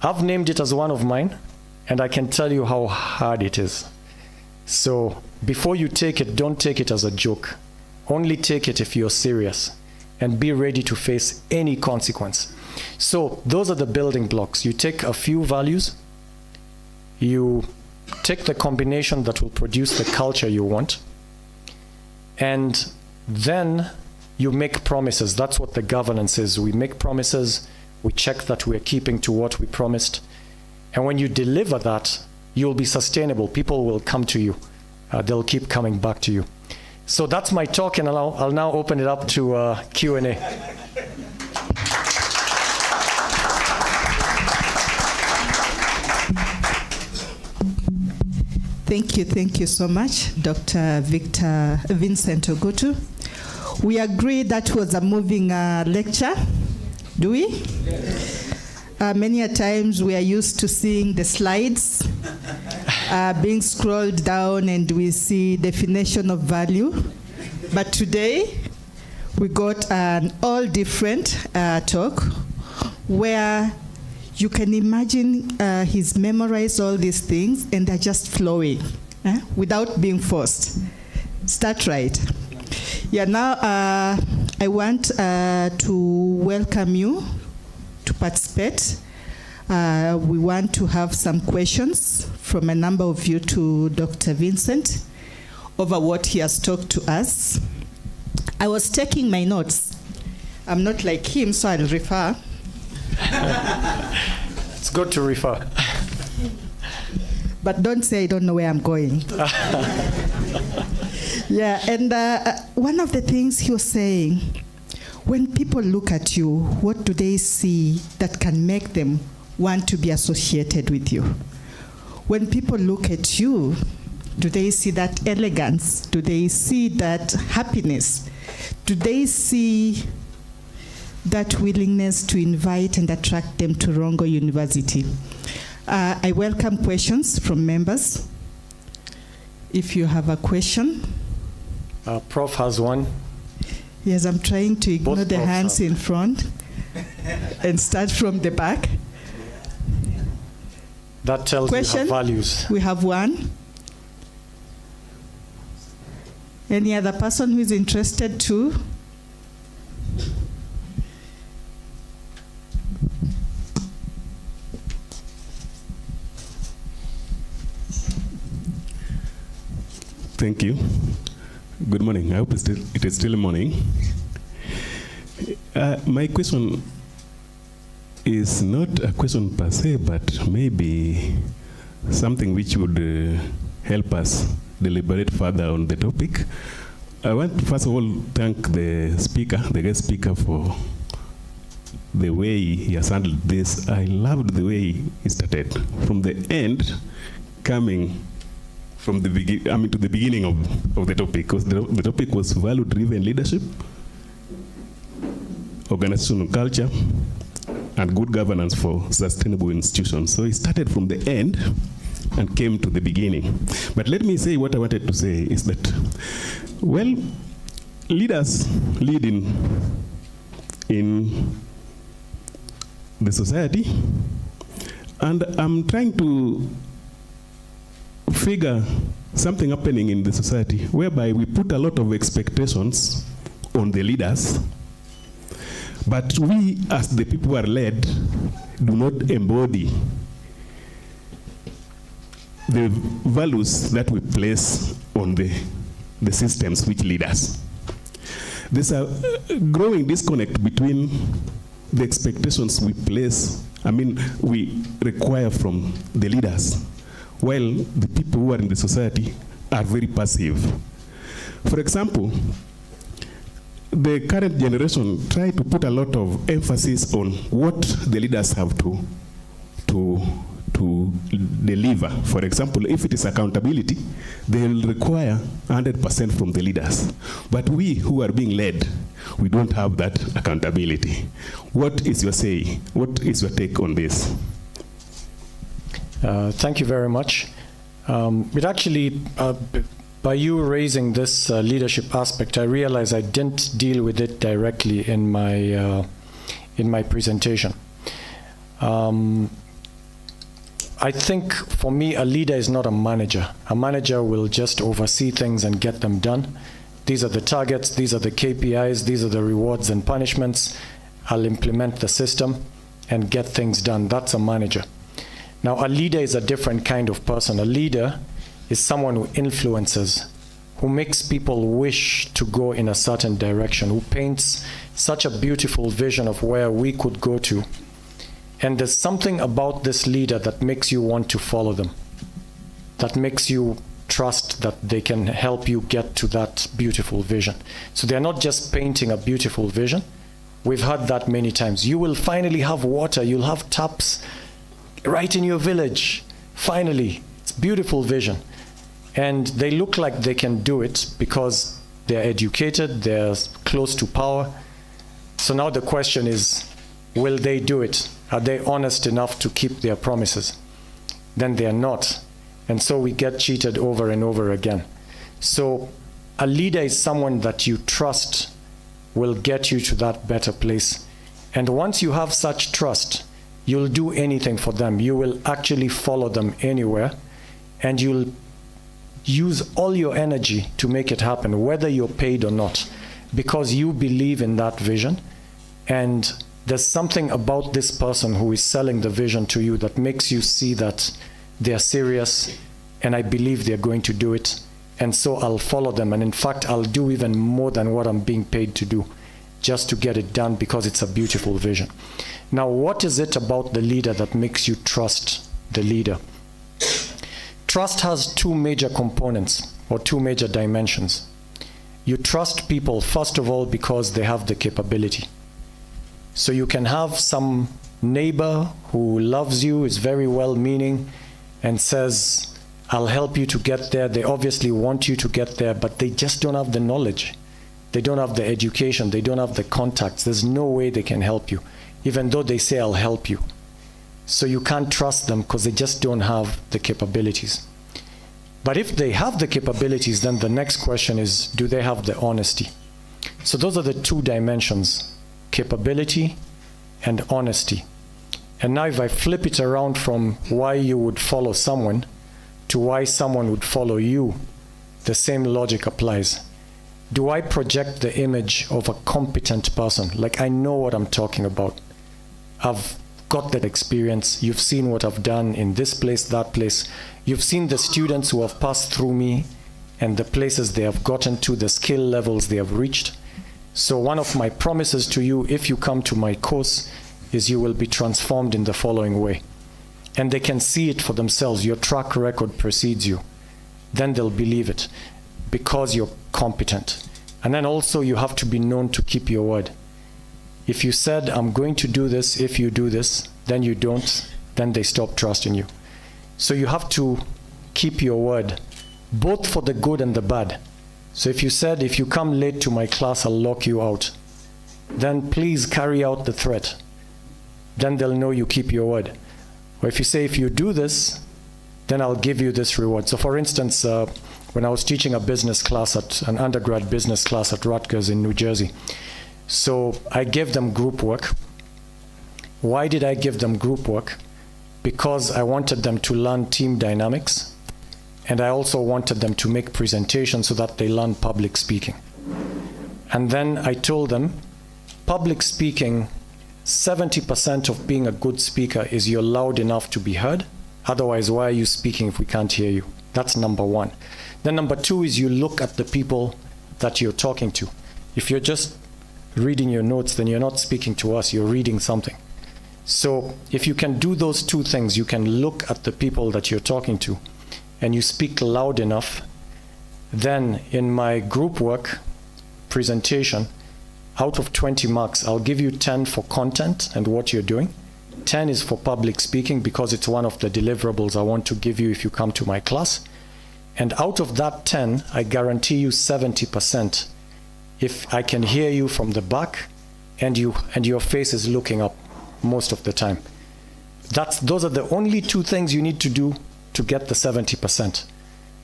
I've named it as one of mine, and I can tell you how hard it is. So before you take it, don't take it as a joke. Only take it if you're serious, and be ready to face any consequence. So those are the building blocks. You take a few values, you take the combination that will produce the culture you want, and then you make promises. That's what the governance is. We make promises, we check that we're keeping to what we promised, and when you deliver that, you'll be sustainable. People will come to you. They'll keep coming back to you. So that's my talk, and I'll now open it up to Q&A. Thank you so much, Dr. Vincent Ogutu. We agree that was a moving lecture, do we? Yes. Many a times we are used to seeing the slides being scrolled down and we see definition of value. But today we got an all different talk where you can imagine he's memorized all these things and they're just flowing without being forced. Start right. Yeah, now I want to welcome you to participate. We want to have some questions from a number of you to Dr. Vincent over what he has talked to us. I was taking my notes. I'm not like him, so I'll refer. It's good to refer. But don't say I don't know where I'm going. Yeah, and one of the things he was saying, when people look at you, what do they see that can make them want to be associated with you? When people look at you, do they see that elegance? Do they see that happiness? Do they see that willingness to invite and attract them to Rongo University? I welcome questions from members. If you have a question. Prof has one. Yes, I'm trying to ignore Both the hands in front and start from the back. That tells question? You have values. We have one. Any other person who is interested too? Thank you. Good morning. I hope it is still morning. My question is not a question per se, but maybe something which would help us deliberate further on the topic. I want to first of all thank the speaker, the guest speaker, for the way he has handled this. I loved the way he started from the end, coming from the beginning of the topic, because the topic was value-driven leadership. organizational culture, and good governance for sustainable institutions. So he started from the end and came to the beginning. But let me say what I wanted to say is that, well, leaders lead in the society, and I'm trying to figure something happening in the society whereby we put a lot of expectations on the leaders, but we as the people who are led do not embody the values that we place on the systems which lead us. There's a growing disconnect between the expectations we we require from the leaders, while the people who are in the society are very passive. For example, the current generation try to put a lot of emphasis on what the leaders have to deliver. For example, if it is accountability, they will require 100% from the leaders. But we who are being led, we don't have that accountability. What is your say? What is your take on this? Thank you very much. It actually, by you raising this leadership aspect, I realize I didn't deal with it directly in my presentation. I think for me, a leader is not a manager. A manager will just oversee things and get them done. These are the targets, these are the KPIs, these are the rewards and punishments. I'll implement the system and get things done. That's a manager. Now, a leader is a different kind of person. A leader is someone who influences, who makes people wish to go in a certain direction, who paints such a beautiful vision of where we could go to. And there's something about this leader that makes you want to follow them, that makes you trust that they can help you get to that beautiful vision. So they're not just painting a beautiful vision. We've heard that many times. You will finally have water, you'll have taps right in your village. Finally, it's a beautiful vision. And they look like they can do it because they're educated, they're close to power. So now the question is, will they do it? Are they honest enough to keep their promises? Then they are not. And so we get cheated over and over again. So a leader is someone that you trust will get you to that better place. And once you have such trust, you'll do anything for them. You will actually follow them anywhere, and you'll use all your energy to make it happen, whether you're paid or not, because you believe in that vision. And there's something about this person who is selling the vision to you that makes you see that they're serious, and I believe they're going to do it. And so I'll follow them. And in fact, I'll do even more than what I'm being paid to do, just to get it done because it's a beautiful vision. Now, what is it about the leader that makes you trust the leader? Trust has two major components, or two major dimensions. You trust people, first of all, because they have the capability. So you can have some neighbor who loves you, is very well-meaning, and says, I'll help you to get there. They obviously want you to get there, but they just don't have the knowledge. They don't have the education. They don't have the contacts. There's no way they can help you, even though they say, I'll help you. So you can't trust them because they just don't have the capabilities. But if they have the capabilities, then the next question is, do they have the honesty? So those are the two dimensions, capability and honesty. And now if I flip it around from why you would follow someone to why someone would follow you, the same logic applies. Do I project the image of a competent person? Like, I know what I'm talking about. I've got that experience. You've seen what I've done in this place, that place. You've seen the students who have passed through me and the places they have gotten to, the skill levels they have reached. So one of my promises to you, if you come to my course, is you will be transformed in the following way. And they can see it for themselves. Your track record precedes you. Then they'll believe it because you're competent. And then also you have to be known to keep your word. If you said, I'm going to do this, if you do this, then you don't, then they stop trusting you. So you have to keep your word, both for the good and the bad. So if you said, if you come late to my class, I'll lock you out, then please carry out the threat. Then they'll know you keep your word. Or if you say, if you do this, then I'll give you this reward. So for instance, when I was teaching a business class an undergrad business class at Rutgers in New Jersey, so I gave them group work. Why did I give them group work? Because I wanted them to learn team dynamics, and I also wanted them to make presentations so that they learn public speaking. And then I told them, public speaking, 70% of being a good speaker is you're loud enough to be heard. Otherwise, why are you speaking if we can't hear you? That's number one. Then number two is you look at the people that you're talking to. If you're just reading your notes, then you're not speaking to us, you're reading something. So if you can do those two things, you can look at the people that you're talking to and you speak loud enough, then in my group work presentation, out of 20 marks, I'll give you 10 for content and what you're doing. 10 is for public speaking because it's one of the deliverables I want to give you if you come to my class. And out of that 10, I guarantee you 70% if I can hear you from the back and your face is looking up most of the time. Those are the only two things you need to do to get the 70%.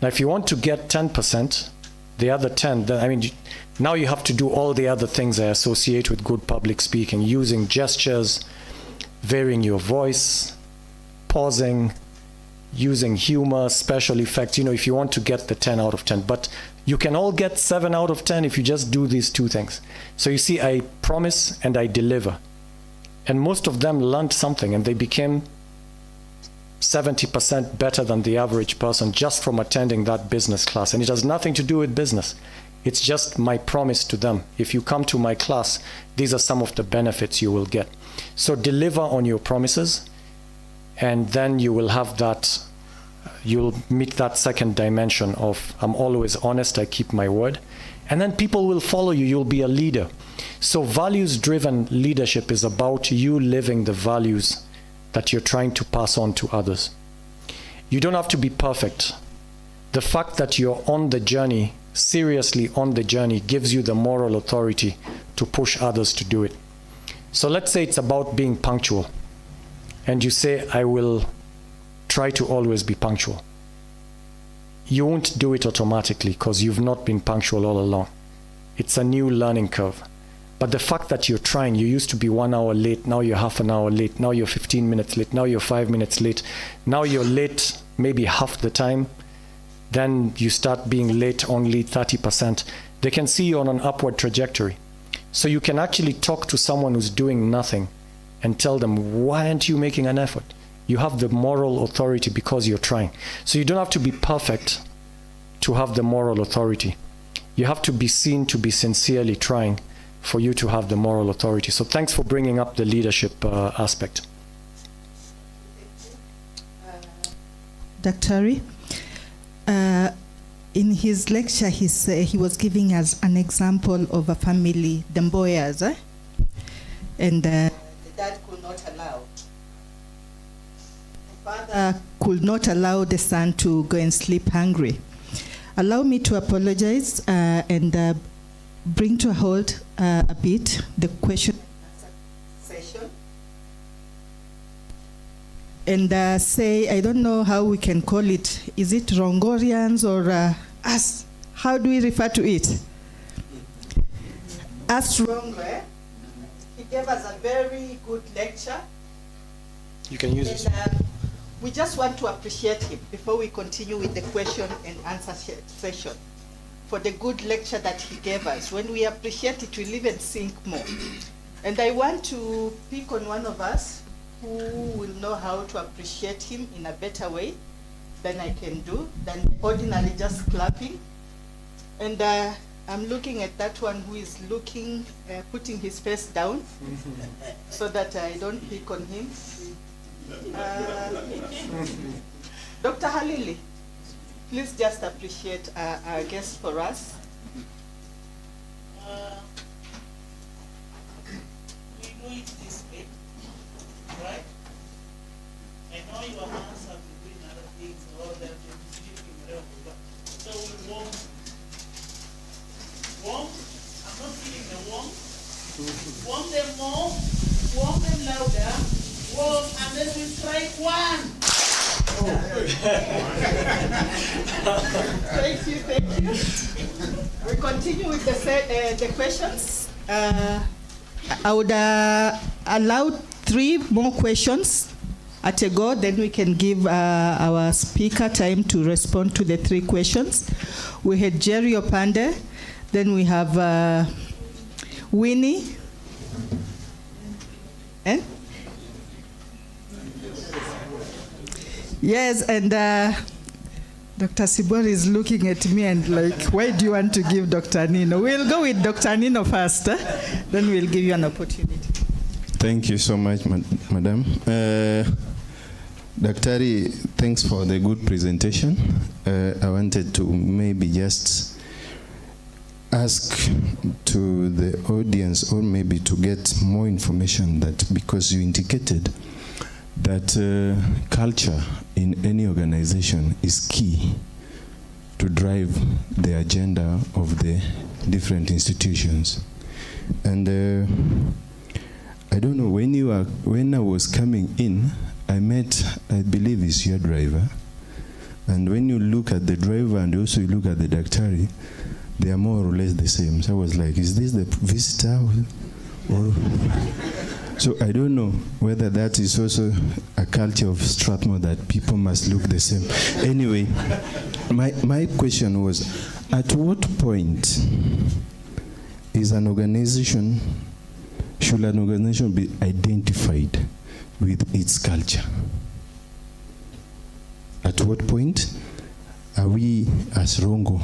Now, if you want to get 10%, the other 10, then now you have to do all the other things I associate with good public speaking, using gestures, varying your voice, pausing, using humor, special effects, if you want to get the 10 out of 10. But you can all get 7 out of 10 if you just do these two things. So you see, I promise and I deliver. And most of them learned something and they became 70% better than the average person just from attending that business class. And it has nothing to do with business. It's just my promise to them. If you come to my class, these are some of the benefits you will get. So deliver on your promises, and then you will have that, you'll meet that second dimension of I'm always honest, I keep my word. And then people will follow you, you'll be a leader. So values-driven leadership is about you living the values that you're trying to pass on to others. You don't have to be perfect. The fact that you're on the journey, seriously on the journey, gives you the moral authority to push others to do it. So let's say it's about being punctual, and you say, I will try to always be punctual. You won't do it automatically because you've not been punctual all along. It's a new learning curve. But the fact that you're trying, you used to be 1 hour late, now you're half an hour late, now you're 15 minutes late, now you're 5 minutes late, now you're late maybe half the time, then you start being late only 30%. They can see you on an upward trajectory. So you can actually talk to someone who's doing nothing and tell them, why aren't you making an effort? You have the moral authority because you're trying. So you don't have to be perfect to have the moral authority. You have to be seen to be sincerely trying for you to have the moral authority. So thanks for bringing up the leadership aspect. Dr. Ari, in his lecture, he was giving us an example of a family, the Mboyas, and the dad could not allow. The father could not allow the son to go and sleep hungry. Allow me to apologize and bring to a halt a bit the question session. And say, I don't know how we can call it. Is it Rongorians or us? How do we refer to it? Us Rongo. He gave us a very good lecture. You can use it. We just want to appreciate him before we continue with the question and answer session for the good lecture that he gave us. When we appreciate it, we'll even sink more. And I want to pick on one of us who will know how to appreciate him in a better way than I can do, than ordinarily just clapping. And I'm looking at that one who is looking, putting his face down so that I don't pick on him. Dr. Halili, please just appreciate our guest for us. We do it this way, right? I know your hands have been doing other things, all that, so we warm. Warm? I'm not feeling the warm. unless we strike one. Thank you, thank you. We continue with the questions. I would allow 3 more questions at a go, then we can give our speaker time to respond to the 3 questions. We had Jerry Opande, then we have Winnie. Eh? Yes, and Dr. Sibori is looking at me and like, why do you want to give Dr. Nino? We'll go with Dr. Nino first, then we'll give you an opportunity. Thank you so much, Madam. Daktari, thanks for the good presentation. I wanted to maybe just ask to the audience, or maybe to get more information, that because you indicated that culture in any organization is key to drive the agenda of the different institutions. And I don't know, when I was coming in, I met, I believe it's your driver. And when you look at the driver and also you look at the daktari, they are more or less the same. So I was like, is this the visitor? Or so I don't know whether that is also a culture of Strathmore, that people must look the same. Anyway, my question was, at what point is an organization, should an organization be identified with its culture? At what point are we as Rongo?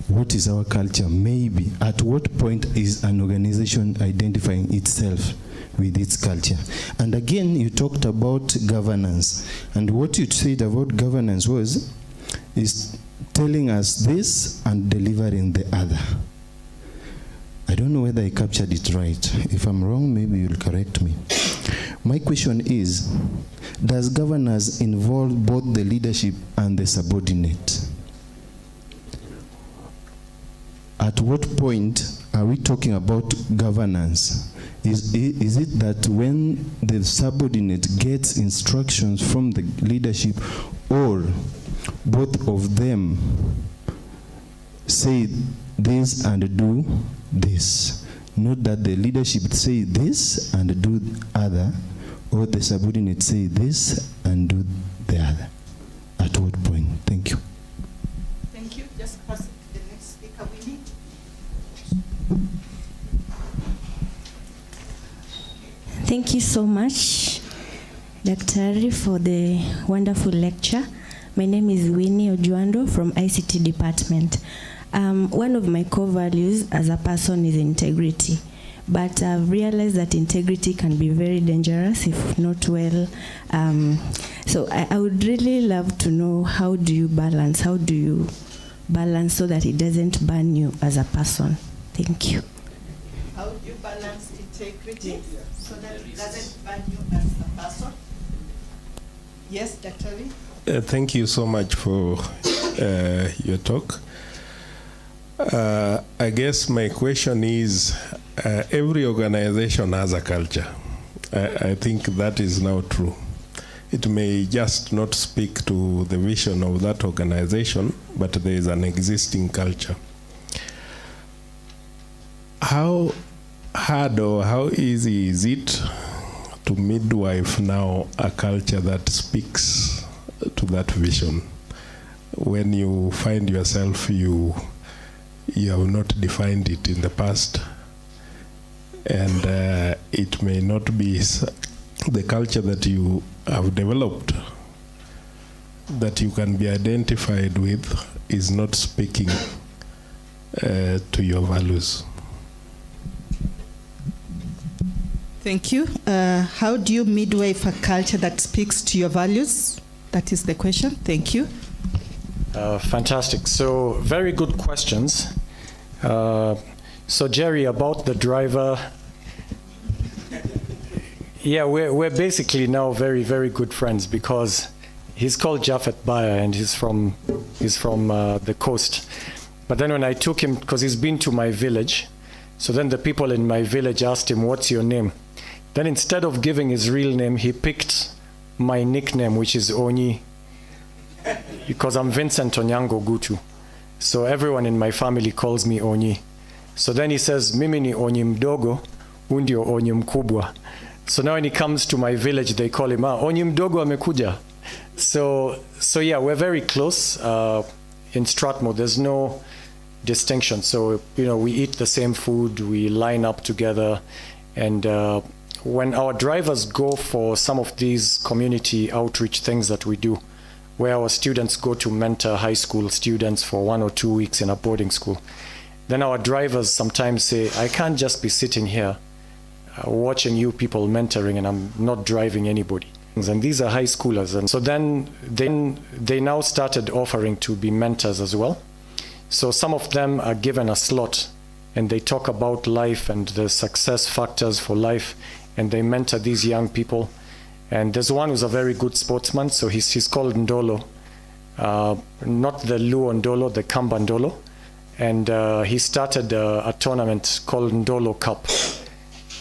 What is our culture? Maybe. At what point is an organization identifying itself with its culture? And again, you talked about governance. And what you said about governance is telling us this and delivering the other. I don't know whether I captured it right. If I'm wrong, maybe you'll correct me. My question is, does governance involve both the leadership and the subordinate? At what point are we talking about governance? Is it that when the subordinate gets instructions from the leadership, or both of them say this and do this? Not that the leadership say this and do other, or the subordinate say this and do the other. At what point? Thank you. Thank you. Just pass it to the next speaker, Winnie. Thank you so much, Daktari, for the wonderful lecture. My name is Winnie Ojuando from ICT department. One of my core values as a person is integrity, but I've realized that integrity can be very dangerous if not well. So I would really love to know, how do you balance so that it doesn't burn you as a person? Thank you. How do you balance integrity so that it doesn't burn you as a person? Yes, Daktari? Thank you so much for your talk. I guess my question is, every organization has a culture. I think that is now true. It may just not speak to the vision of that organization, but there is an existing culture. How hard or how easy is it to midwife now a culture that speaks to that vision, when you find yourself you have not defined it in the past, and it may not be the culture that you have developed, that you can be identified with, is not speaking to your values? Thank you. How do you midwife a culture that speaks to your values? That is the question. Thank you. Fantastic. So very good questions. So Jerry, about the driver, yeah, we're basically now very, very good friends, because he's called Japhet Baya and he's from the coast. But then when I took him, because he's been to my village, so then the people in my village asked him, "What's your name?" Then instead of giving his real name, he picked my nickname, which is Onyi, because I'm Vincent Onyango Gutu. So everyone in my family calls me Onyi. So then he says, mimi ni Onyi mdogo, undio Onyi mkubwa. So now when he comes to my village, they call him, Onyi mdogo amekuja. So yeah, we're very close. In Strathmore, there's no distinction. So, we eat the same food, we line up together. And when our drivers go for some of these community outreach things that we do, where our students go to mentor high school students for 1 or 2 weeks in a boarding school, then our drivers sometimes say, I can't just be sitting here watching you people mentoring and I'm not driving anybody. And these are high schoolers. And so then they now started offering to be mentors as well. So some of them are given a slot and they talk about life and the success factors for life, and they mentor these young people. And there's one who's a very good sportsman, so he's called Ndolo, not the Luo Ndolo, the Kamba Ndolo. And he started a tournament called Ndolo Cup,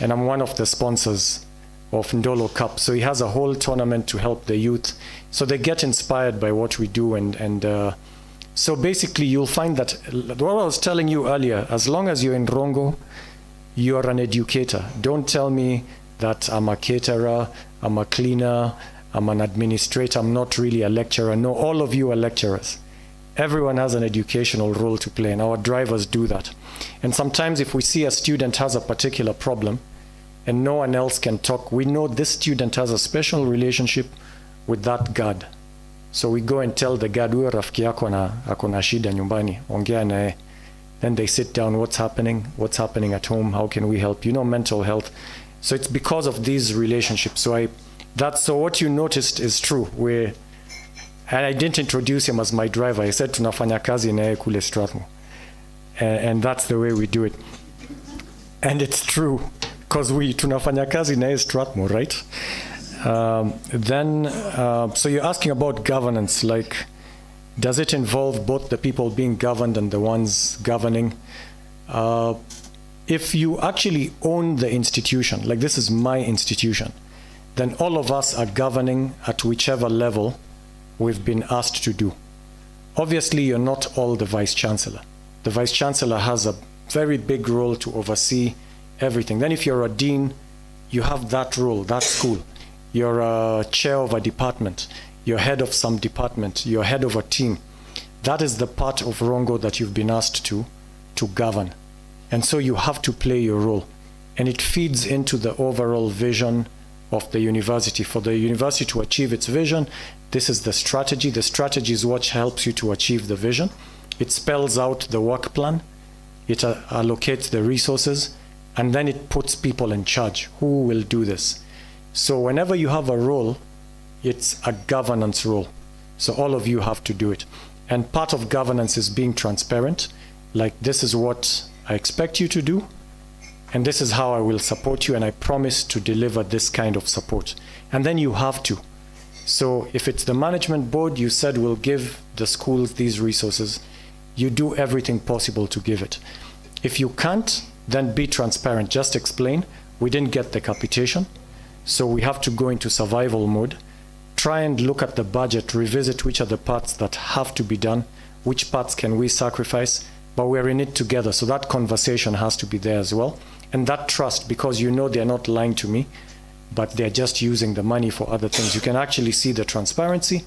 and I'm one of the sponsors of Ndolo Cup. So he has a whole tournament to help the youth, so they get inspired by what we do. And so basically you'll find that what I was telling you earlier, as long as you're in Rongo, you're an educator. Don't tell me that I'm a caterer, I'm a cleaner, I'm an administrator, I'm not really a lecturer. No, all of you are lecturers. Everyone has an educational role to play, and our drivers do that. And sometimes if we see a student has a particular problem and no one else can talk, we know this student has a special relationship with that guard. So we go and tell the guard, huyo rafiki yako akona shida nyumbani, ongea naye. Then they sit down, what's happening at home, how can we help? Mental health. So it's because of these relationships. So what you noticed is true. And I didn't introduce him as my driver. I said tunafanya kazi naye kule Strathmore. And that's the way we do it. And it's true, because tunafanya kazi naye Strathmore, right? So you're asking about governance, like, does it involve both the people being governed and the ones governing? If you actually own the institution, like this is my institution, then all of us are governing at whichever level we've been asked to do. Obviously, you're not all the vice chancellor. The vice chancellor has a very big role to oversee everything. Then if you're a dean, you have that role, that school. You're a chair of a department. You're head of some department. You're head of a team. That is the part of Rongo that you've been asked to govern. And so you have to play your role. And it feeds into the overall vision of the university. For the university to achieve its vision, this is the strategy. The strategy is what helps you to achieve the vision. It spells out the work plan. It allocates the resources. And then it puts people in charge. Who will do this? So whenever you have a role, it's a governance role. So all of you have to do it. And part of governance is being transparent. Like, this is what I expect you to do, and this is how I will support you, and I promise to deliver this kind of support. And then you have to. So if it's the management board, you said we'll give the schools these resources, you do everything possible to give it. If you can't, then be transparent. Just explain, we didn't get the capitation, so we have to go into survival mode. Try and look at the budget, revisit which are the parts that have to be done, which parts can we sacrifice, but we're in it together. So that conversation has to be there as well. And that trust, because they're not lying to me, but they're just using the money for other things. You can actually see the transparency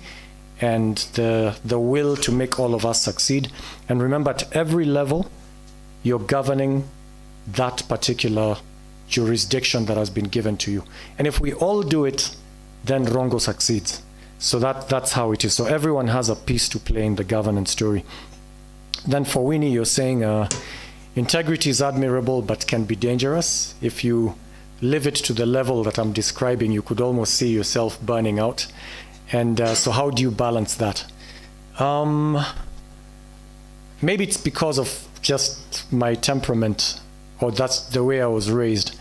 and the will to make all of us succeed. And remember, at every level, you're governing that particular jurisdiction that has been given to you. And if we all do it, then Rongo succeeds. So that's how it is. So everyone has a piece to play in the governance story. Then for Winnie, you're saying integrity is admirable but can be dangerous. If you live it to the level that I'm describing, you could almost see yourself burning out. And so how do you balance that? Maybe it's because of just my temperament, or that's the way I was raised.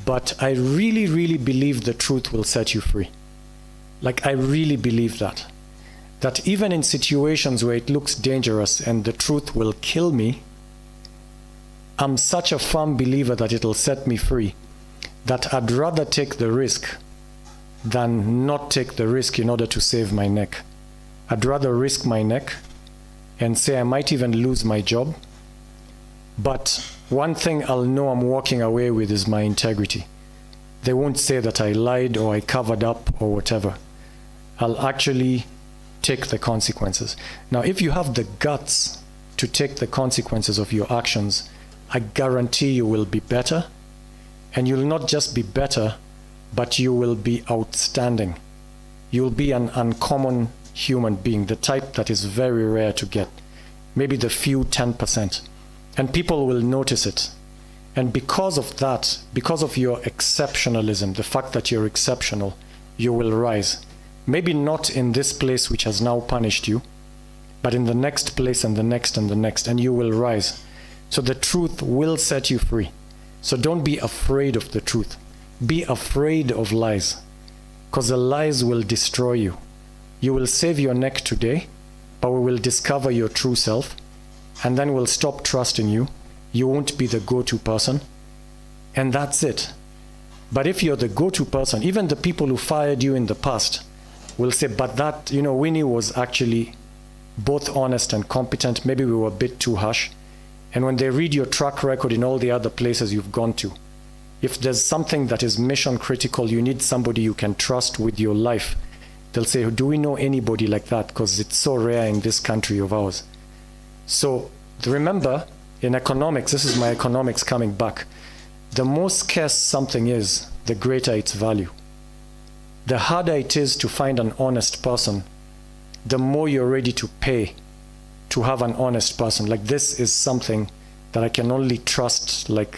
But I really, really believe the truth will set you free. Like, I really believe that even in situations where it looks dangerous and the truth will kill me, I'm such a firm believer that it'll set me free. that I'd rather take the risk than not take the risk in order to save my neck. I'd rather risk my neck and say I might even lose my job. But one thing I'll know I'm walking away with is my integrity. They won't say that I lied or I covered up or whatever. I'll actually take the consequences. Now, if you have the guts to take the consequences of your actions, I guarantee you will be better. And you'll not just be better, but you will be outstanding. You'll be an uncommon human being, the type that is very rare to get. Maybe the few 10%. And people will notice it. And because of that, because of your exceptionalism, the fact that you're exceptional, you will rise. Maybe not in this place which has now punished you, but in the next place and the next and the next, and you will rise. So the truth will set you free. So don't be afraid of the truth. Be afraid of lies, because the lies will destroy you. You will save your neck today, but we will discover your true self, and then we'll stop trusting you. You won't be the go-to person, and that's it. But if you're the go-to person, even the people who fired you in the past will say, but that, Winnie was actually both honest and competent. Maybe we were a bit too harsh. And when they read your track record in all the other places you've gone to, if there's something that is mission critical, you need somebody you can trust with your life, they'll say, do we know anybody like that? Because it's so rare in this country of ours. So remember, in economics, this is my economics coming back, the more scarce something is, the greater its value. The harder it is to find an honest person, the more you're ready to pay to have an honest person. Like, this is something that I can only trust, like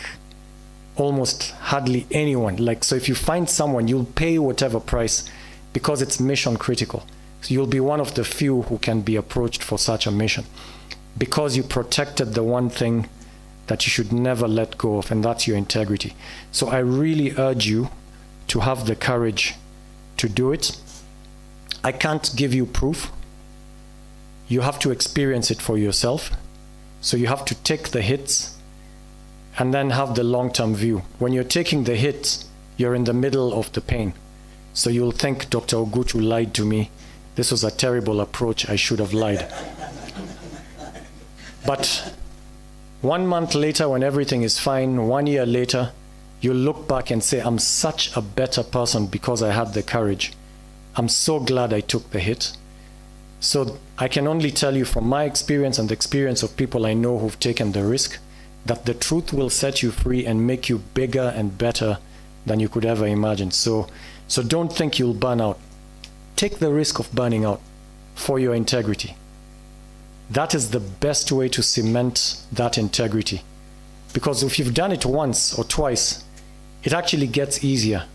almost hardly anyone. Like, so if you find someone, you'll pay whatever price because it's mission critical. So you'll be one of the few who can be approached for such a mission because you protected the one thing that you should never let go of, and that's your integrity. So I really urge you to have the courage to do it. I can't give you proof. You have to experience it for yourself. So you have to take the hits and then have the long-term view. When you're taking the hits, you're in the middle of the pain. So you'll think, Dr. Ogutu lied to me. This was a terrible approach. I should have lied. But 1 month later, when everything is fine, 1 year later, you'll look back and say, I'm such a better person because I had the courage. I'm so glad I took the hit. So I can only tell you from my experience and the experience of people I know who've taken the risk, that the truth will set you free and make you bigger and better than you could ever imagine. So don't think you'll burn out. Take the risk of burning out for your integrity. That is the best way to cement that integrity. Because if you've done it once or twice, it actually gets easier.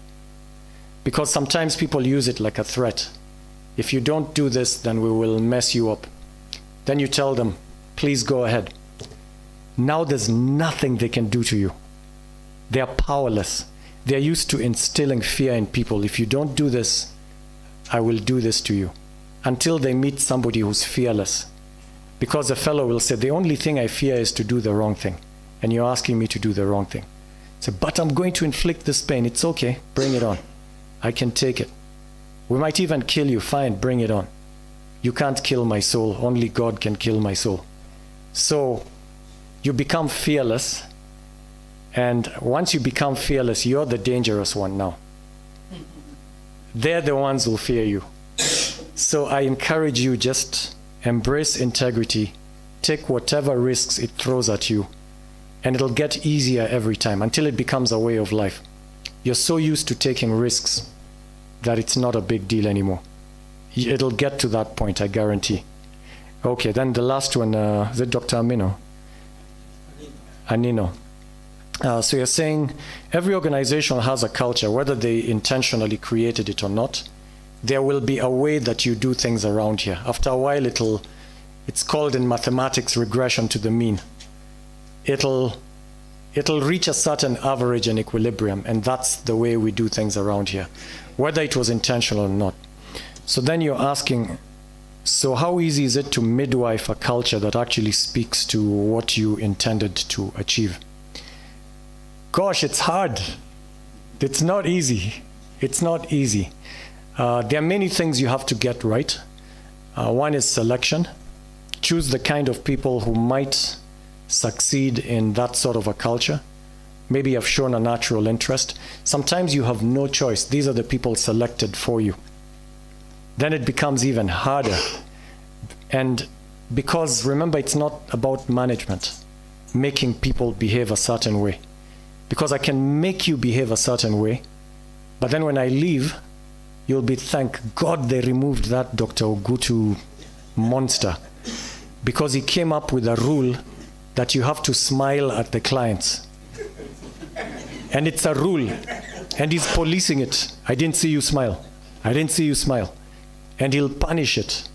Because sometimes people use it like a threat. If you don't do this, then we will mess you up. Then you tell them, please go ahead. Now there's nothing they can do to you. They are powerless. They're used to instilling fear in people. If you don't do this, I will do this to you. Until they meet somebody who's fearless. Because a fellow will say, the only thing I fear is to do the wrong thing. And you're asking me to do the wrong thing. So, but I'm going to inflict this pain. It's okay, bring it on. I can take it. We might even kill you, fine, bring it on. You can't kill my soul, only God can kill my soul. So you become fearless, and once you become fearless, you're the dangerous one now. They're the ones who fear you. So I encourage you, just embrace integrity, take whatever risks it throws at you, and it'll get easier every time until it becomes a way of life. You're so used to taking risks that it's not a big deal anymore. It'll get to that point, I guarantee. Okay, then the last one, is it Dr. Amino? Anino. So you're saying every organization has a culture, whether they intentionally created it or not. There will be a way that you do things around here. After a while, it's called in mathematics regression to the mean. It'll reach a certain average and equilibrium, and that's the way we do things around here, whether it was intentional or not. So then you're asking, so how easy is it to midwife a culture that actually speaks to what you intended to achieve? Gosh, it's hard. It's not easy. It's not easy. There are many things you have to get right. One is selection. Choose the kind of people who might succeed in that sort of a culture. Maybe have shown a natural interest. Sometimes you have no choice. These are the people selected for you. Then it becomes even harder. And because remember, it's not about management, making people behave a certain way. Because I can make you behave a certain way, but then when I leave, you'll be, thank God they removed that Dr. Ogutu monster, because he came up with a rule that you have to smile at the clients. And it's a rule, and he's policing it. I didn't see you smile. I didn't see you smile. And he'll punish it.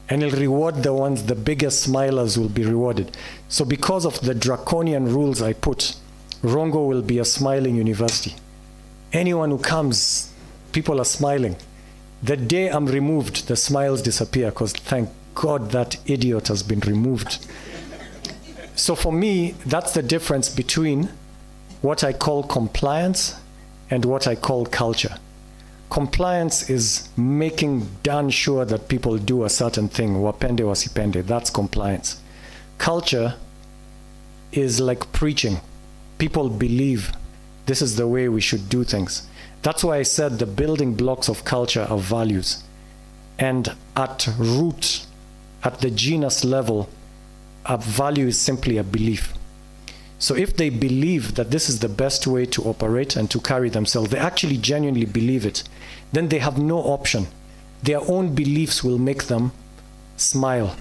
And he'll reward the ones, the biggest smilers will be rewarded. So because of the draconian rules I put, Rongo will be a smiling university. Anyone who comes, people are smiling. The day I'm removed, the smiles disappear, because thank God that idiot has been removed. So for me, that's the difference between what I call compliance and what I call culture. Compliance is making darn sure that people do a certain thing, wapende wasipende, that's compliance. Culture is like preaching. People believe this is the way we should do things. That's why I said the building blocks of culture are values. And at root, at the genus level, a value is simply a belief. So if they believe that this is the best way to operate and to carry themselves, they actually genuinely believe it, then they have no option. Their own beliefs will make them smile,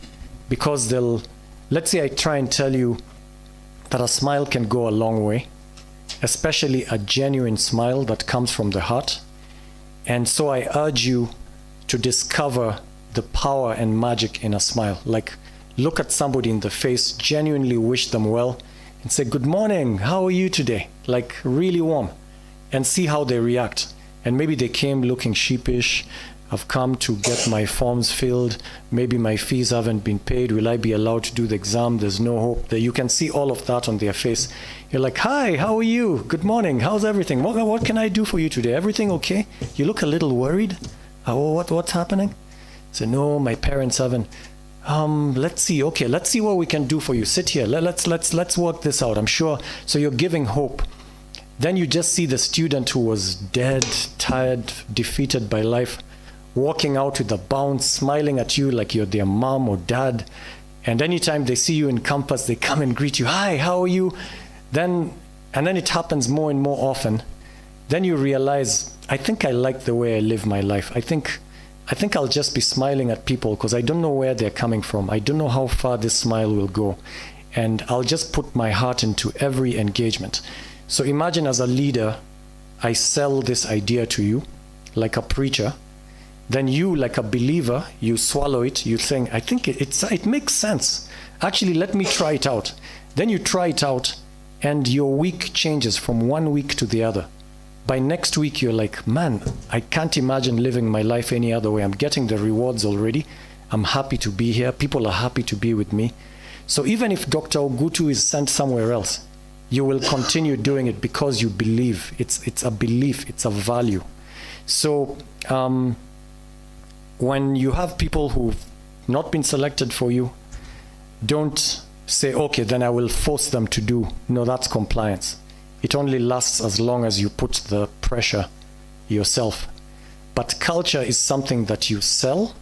because they'll, let's say I try and tell you that a smile can go a long way, especially a genuine smile that comes from the heart. And so I urge you to discover the power and magic in a smile. Like, look at somebody in the face, genuinely wish them well, and say, good morning, how are you today? Like, really warm. And see how they react. And maybe they came looking sheepish. I've come to get my forms filled. Maybe my fees haven't been paid. Will I be allowed to do the exam? There's no hope. That you can see all of that on their face. You're like, hi, how are you? Good morning, how's everything? What can I do for you today? Everything okay? You look a little worried. What's happening? Say, no, my parents haven't. Let's see. Okay, let's see what we can do for you. Sit here. Let's work this out. I'm sure. So you're giving hope. Then you just see the student who was dead, tired, defeated by life, walking out with a bounce, smiling at you like you're their mom or dad. And anytime they see you in campus, they come and greet you. Hi, how are you? And then it happens more and more often. Then you realize, I think I like the way I live my life. I think I'll just be smiling at people because I don't know where they're coming from. I don't know how far this smile will go. And I'll just put my heart into every engagement. So imagine as a leader, I sell this idea to you like a preacher. Then you, like a believer, you swallow it. You think, I think it makes sense. Actually, let me try it out. Then you try it out and your week changes from one week to the other. By next week, you're like, man, I can't imagine living my life any other way. I'm getting the rewards already. I'm happy to be here. People are happy to be with me. So even if Dr. Ogutu is sent somewhere else, you will continue doing it because you believe. It's a belief. It's a value. So when you have people who've not been selected for you, don't say, okay, then I will force them to do. No, that's compliance. It only lasts as long as you put the pressure yourself. But culture is something that you sell,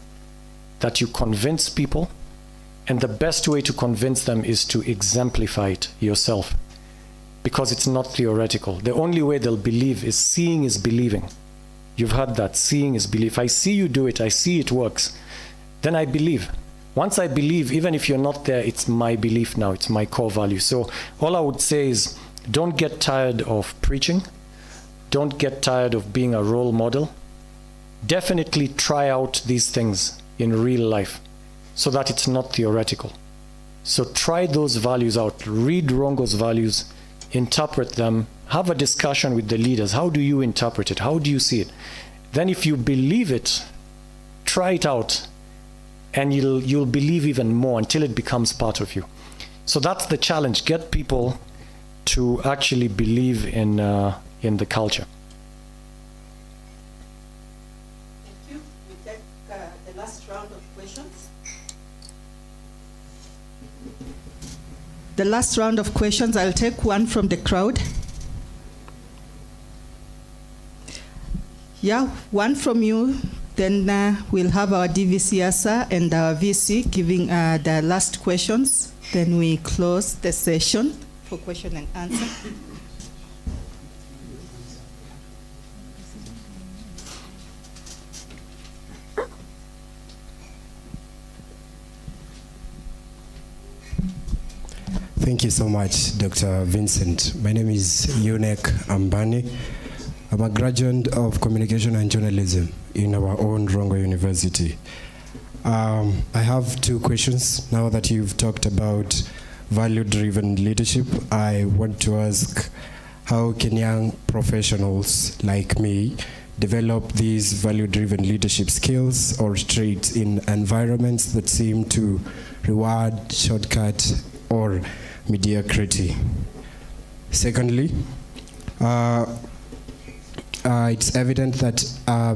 that you convince people, and the best way to convince them is to exemplify it yourself, because it's not theoretical. The only way they'll believe is seeing is believing. You've heard that, seeing is belief. I see you do it, I see it works, then I believe. Once I believe, even if you're not there, it's my belief now, it's my core value. So all I would say is, don't get tired of preaching. Don't get tired of being a role model. Definitely try out these things in real life so that it's not theoretical. So try those values out. Read Rongo's values, interpret them, have a discussion with the leaders. How do you interpret it? How do you see it? Then if you believe it, try it out, and you'll believe even more until it becomes part of you. So that's the challenge. Get people to actually believe in the culture. last round of questions. The last round of questions, I'll take one from the crowd. Yeah, one from you. Then we'll have our DVC ASA and our VC giving the last questions. Then we close the session for question and answer. Thank you so much, Dr. Vincent. My name is Yunek Ambani. I'm a graduate of Communication and Journalism in our own Rongo University. I have two questions. Now that you've talked about value-driven leadership, I want to ask, how can young professionals like me develop these value-driven leadership skills or traits in environments that seem to reward shortcut or mediocrity? Secondly, it's evident that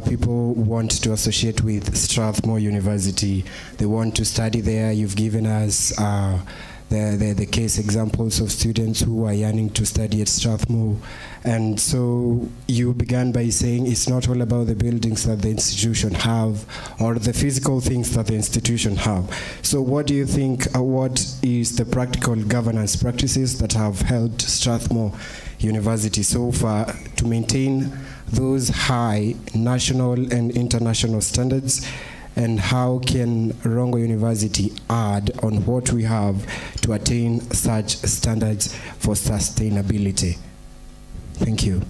people want to associate with Strathmore University. They want to study there. You've given us the case examples of students who are yearning to study at Strathmore. And so you began by saying it's not all about the buildings that the institution have or the physical things that the institution have. So what do you think, what is the practical governance practices that have helped Strathmore University so far to maintain those high national and international standards, and how can Rongo University add on what we have to attain such standards for sustainability? Thank you.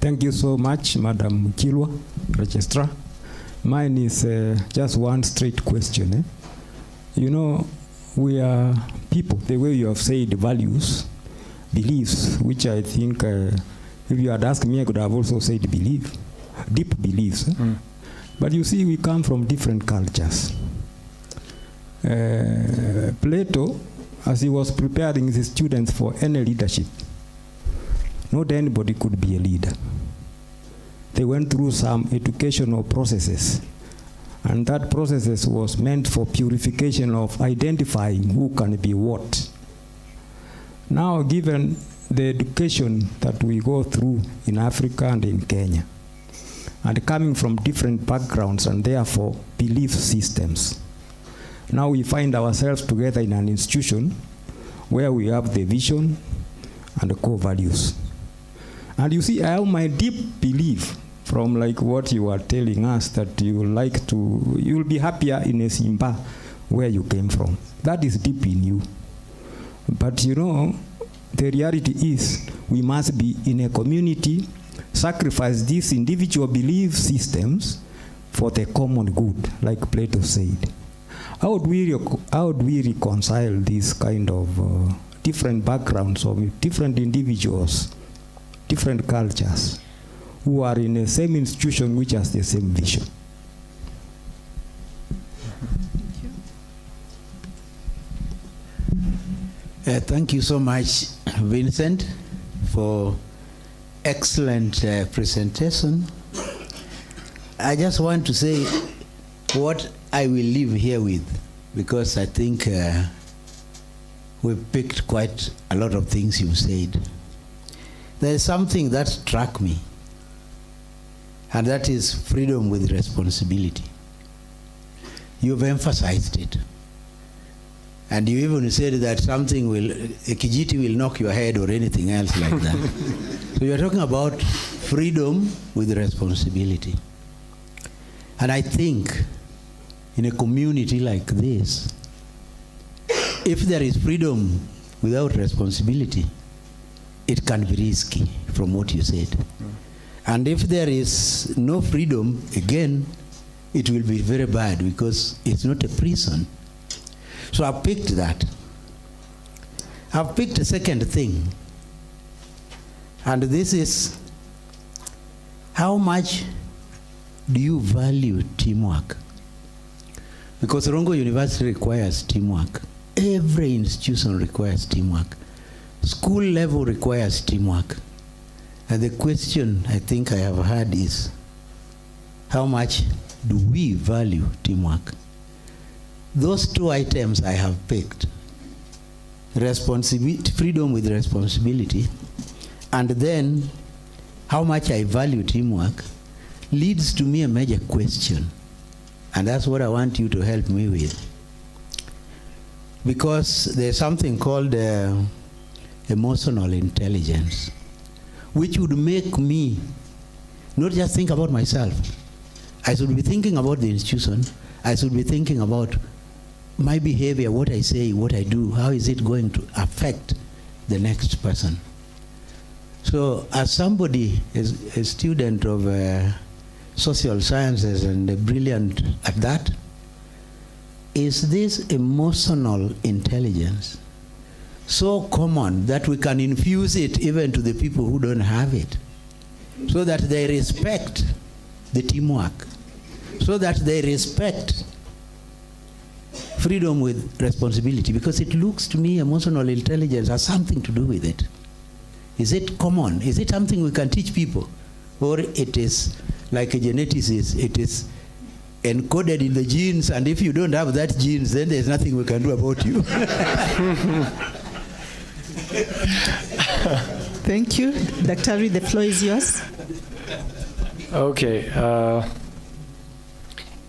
Thank you so much, Madam Kilwa, Registrar. Mine is just one straight question. You know, we are people, the way you have said values, beliefs, which I think, if you had asked me, I could have also said belief, deep beliefs. But you see, we come from different cultures. Plato, as he was preparing his students for any leadership, not anybody could be a leader. They went through some educational processes, and that processes was meant for purification of identifying who can be what. Now, given the education that we go through in Africa and in Kenya, and coming from different backgrounds and therefore belief systems, now we find ourselves together in an institution where we have the vision and the core values. And you see, I have my deep belief from like what you are telling us that you'll be happier in a Simba where you came from. That is deep in you. But you know, the reality is we must be in a community, sacrifice these individual belief systems for the common good, like Plato said. How would we reconcile this kind of different backgrounds of different individuals, different cultures, who are in the same institution which has the same vision? Thank you so much, Vincent, for excellent presentation. I just want to say what I will leave here with, because I think we've picked quite a lot of things you've said. There is something that struck me, and that is freedom with responsibility. You've emphasized it. And you even said that something will, a kijiti will knock your head or anything else like that. So you're talking about freedom with responsibility. And I think in a community like this, if there is freedom without responsibility, it can be risky, from what you said. And if there is no freedom, again, it will be very bad, because it's not a prison. So I picked that. I've picked a second thing. And this is, how much do you value teamwork? Because Rongo University requires teamwork. every institution requires teamwork. School level requires teamwork. And the question I think I have heard is, how much do we value teamwork? Those two items I have picked, responsibility, freedom with responsibility, and then how much I value teamwork, leads to me a major question. And that's what I want you to help me with. Because there's something called emotional intelligence, which would make me not just think about myself. I should be thinking about the institution. I should be thinking about my behavior, what I say, what I do, how is it going to affect the next person. So as somebody, as a student of social sciences and brilliant at that, is this emotional intelligence so common that we can infuse it even to the people who don't have it, so that they respect the teamwork, so that they respect freedom with responsibility? Because it looks to me emotional intelligence has something to do with it. Is it common? Is it something we can teach people? Or it is like a geneticist, it is encoded in the genes, and if you don't have that genes, then there's nothing we can do about you. Thank you. Dr. Ari, the floor is yours. Okay.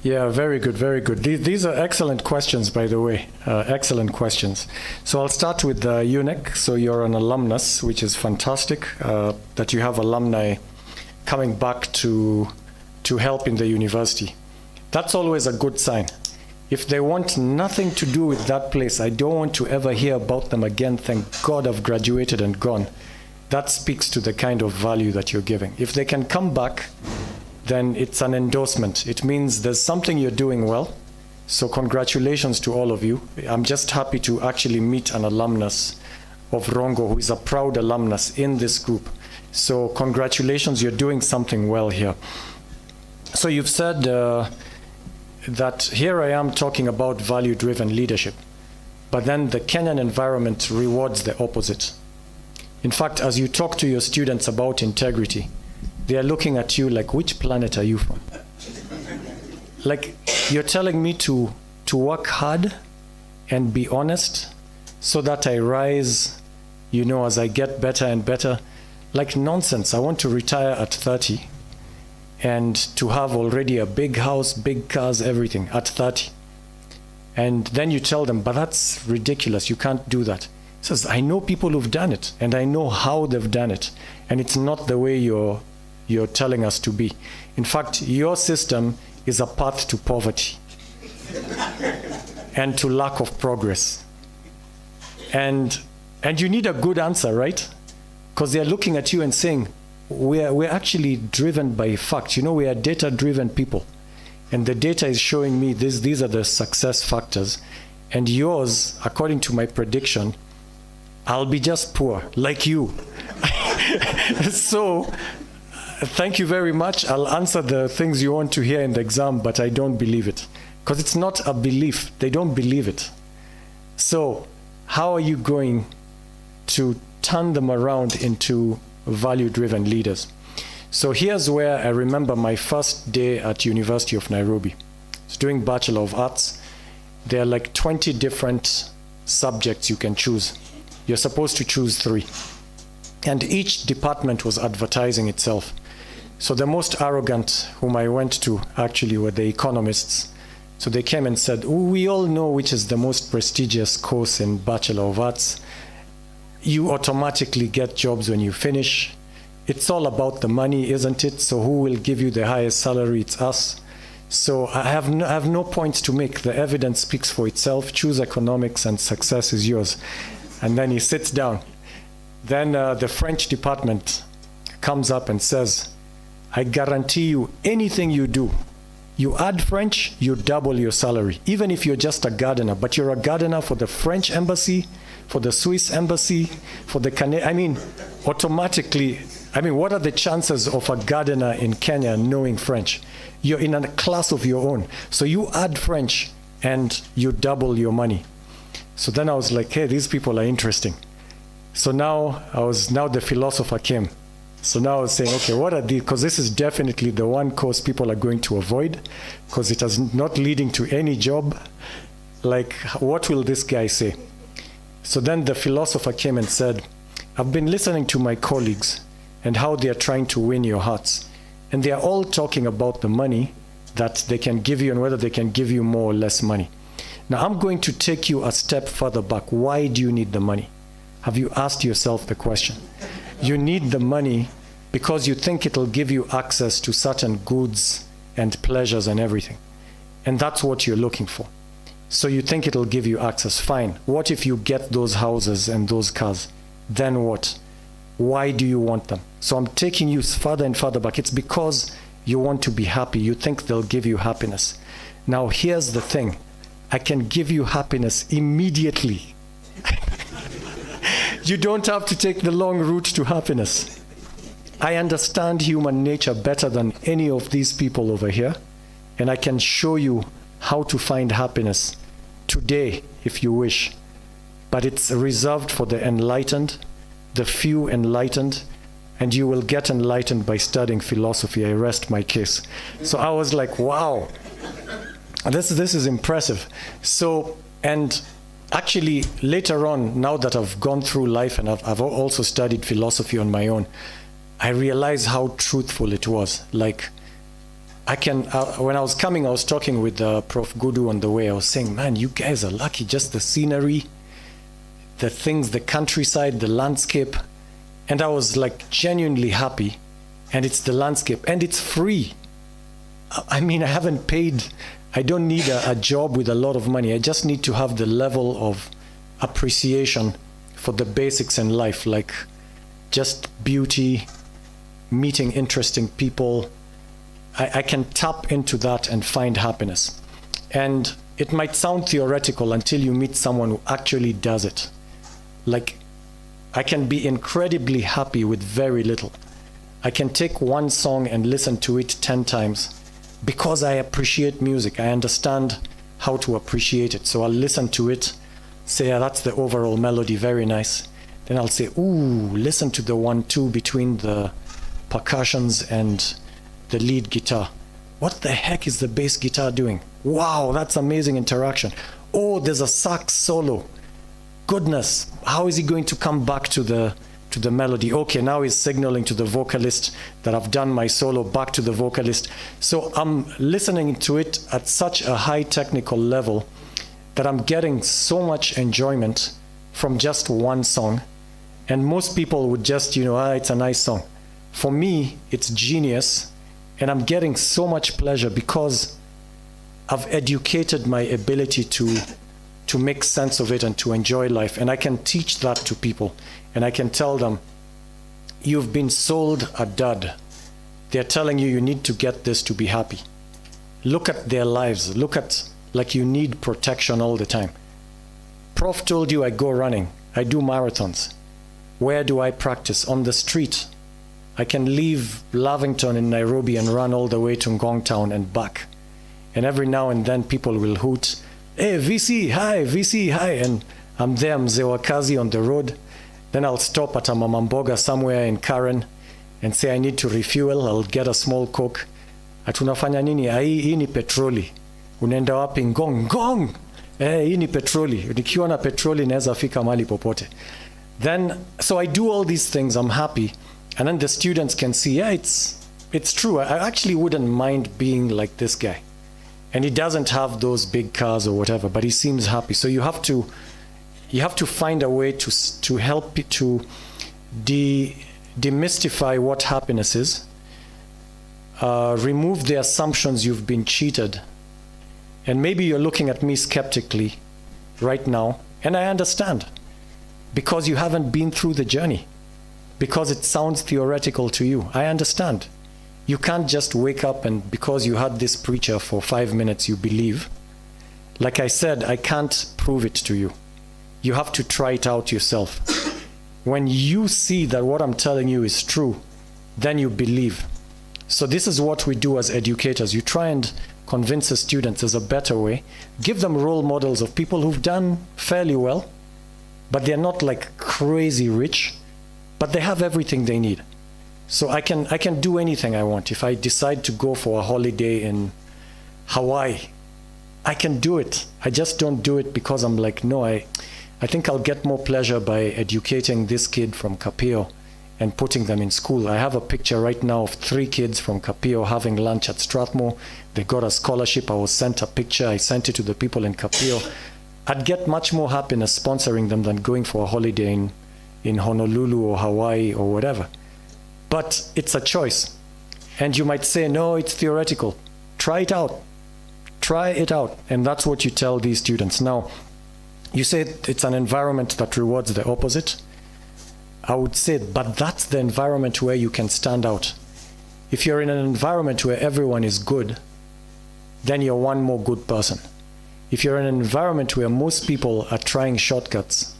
Yeah, very good, very good. These are excellent questions, by the way. Excellent questions. So I'll start with UNEC. So you're an alumnus, which is fantastic, that you have alumni coming back to help in the university. That's always a good sign. If they want nothing to do with that place, I don't want to ever hear about them again. Thank God I've graduated and gone. That speaks to the kind of value that you're giving. If they can come back, then it's an endorsement. It means there's something you're doing well. So congratulations to all of you. I'm just happy to actually meet an alumnus of Rongo who is a proud alumnus in this group. So congratulations, you're doing something well here. So you've said that here I am talking about value-driven leadership, but then the Kenyan environment rewards the opposite. In fact, as you talk to your students about integrity, they are looking at you like, which planet are you from? Like, you're telling me to work hard and be honest so that I rise, you know, as I get better and better. Like nonsense. I want to retire at 30 and to have already a big house, big cars, everything at 30. And then you tell them, but that's ridiculous. You can't do that. He says, I know people who've done it and I know how they've done it. And it's not the way you're telling us to be. In fact, your system is a path to poverty and to lack of progress. And you need a good answer, right? Because they're looking at you and saying, we're actually driven by facts. You know, we are data-driven people. And the data is showing me these are the success factors. And yours, according to my prediction, I'll be just poor, like you. So, thank you very much. I'll answer the things you want to hear in the exam, but I don't believe it. Because it's not a belief. They don't believe it. So, how are you going to turn them around into value-driven leaders? So here's where I remember my first day at University of Nairobi. I was doing Bachelor of Arts. There are like 20 different subjects you can choose. You're supposed to choose 3. And each department was advertising itself. So the most arrogant whom I went to actually were the economists. So they came and said, we all know which is the most prestigious course in Bachelor of Arts. You automatically get jobs when you finish. It's all about the money, isn't it? So who will give you the highest salary? It's us. So I have no points to make. The evidence speaks for itself. Choose economics and success is yours. And then he sits down. Then the French department comes up and says, I guarantee you anything you do, you add French, you double your salary. Even if you're just a gardener, but you're a gardener for the French embassy, for the Swiss embassy, for the Canadian, automatically, what are the chances of a gardener in Kenya knowing French? You're in a class of your own. So you add French and you double your money. So then I was like, hey, these people are interesting. So now the philosopher came. So now I was saying, okay, what are these? Because this is definitely the one course people are going to avoid, because it is not leading to any job. Like, what will this guy say? So then the philosopher came and said, I've been listening to my colleagues and how they are trying to win your hearts. And they are all talking about the money that they can give you and whether they can give you more or less money. Now, I'm going to take you a step further back. Why do you need the money? Have you asked yourself the question? You need the money because you think it'll give you access to certain goods and pleasures and everything. And that's what you're looking for. So you think it'll give you access. Fine. What if you get those houses and those cars? Then what? Why do you want them? So I'm taking you further and further back. It's because you want to be happy. You think they'll give you happiness. Now, here's the thing. I can give you happiness immediately. You don't have to take the long route to happiness. I understand human nature better than any of these people over here, and I can show you how to find happiness today, if you wish. But it's reserved for the enlightened, the few enlightened, and you will get enlightened by studying philosophy. I rest my case. So I was like, wow, this is impressive. So, and actually, later on, now that I've gone through life and I've also studied philosophy on my own, I realized how truthful it was. Like, I can, when I was coming, I was talking with Prof. Gudu on the way. I was saying, man, you guys are lucky. Just the scenery, the things, the countryside, the landscape. And I was like genuinely happy. And it's the landscape. And it's free. I mean, I haven't paid. I don't need a job with a lot of money. I just need to have the level of appreciation for the basics in life, like just beauty, meeting interesting people. I can tap into that and find happiness. And it might sound theoretical until you meet someone who actually does it. Like, I can be incredibly happy with very little. I can take one song and listen to it 10 times. Because I appreciate music, I understand how to appreciate it. So I'll listen to it, say, yeah, that's the overall melody, very nice. Then I'll say, ooh, listen to the 1-2 between the percussions and the lead guitar. What the heck is the bass guitar doing? Wow, that's amazing interaction. Oh, there's a sax solo. Goodness, how is he going to come back to the melody? Okay, now he's signaling to the vocalist that I've done my solo, back to the vocalist. So I'm listening to it at such a high technical level that I'm getting so much enjoyment from just one song. And most people would just, it's a nice song. For me, it's genius, and I'm getting so much pleasure because I've educated my ability to make sense of it and to enjoy life. And I can teach that to people. And I can tell them, you've been sold a dud. They're telling you you need to get this to be happy. Look at their lives. Look at, like, you need protection all the time. Prof told you I go running. I do marathons. Where do I practice? On the street. I can leave Lavington in Nairobi and run all the way to Ngong Town and back. And every now and then people will hoot, hey, VC, hi, and I'm there, Mzee Wakazi on the road. Then I'll stop at a Mamamboga somewhere in Karen and say I need to refuel. I'll get a small Coke. Atunafanya nini? Hii ni petroli. Unaenda wapi? Ngong. Hii ni petroli. Nikiwa na petroli naweza fika mahali popote. Then, so I do all these things. I'm happy. And then the students can see, yeah, it's true. I actually wouldn't mind being like this guy. And he doesn't have those big cars or whatever, but he seems happy. So you have to find a way to help to demystify what happiness is, remove the assumptions you've been cheated. And maybe you're looking at me skeptically right now, and I understand, because you haven't been through the journey, because it sounds theoretical to you. I understand. You can't just wake up and because you had this preacher for 5 minutes, you believe. Like I said, I can't prove it to you. You have to try it out yourself. When you see that what I'm telling you is true, then you believe. So this is what we do as educators. You try and convince the students there's a better way. Give them role models of people who've done fairly well, but they're not like crazy rich, but they have everything they need. So I can do anything I want. If I decide to go for a holiday in Hawaii, I can do it. I just don't do it because I'm like, no, I think I'll get more pleasure by educating this kid from Kapio and putting them in school. I have a picture right now of 3 kids from Kapio having lunch at Strathmore. They got a scholarship. I was sent a picture. I sent it to the people in Kapio. I'd get much more happiness sponsoring them than going for a holiday in Honolulu or Hawaii or whatever. But it's a choice. And you might say, no, it's theoretical. Try it out. Try it out. And that's what you tell these students. Now, you say it's an environment that rewards the opposite. I would say, but that's the environment where you can stand out. If you're in an environment where everyone is good, then you're one more good person. If you're in an environment where most people are trying shortcuts,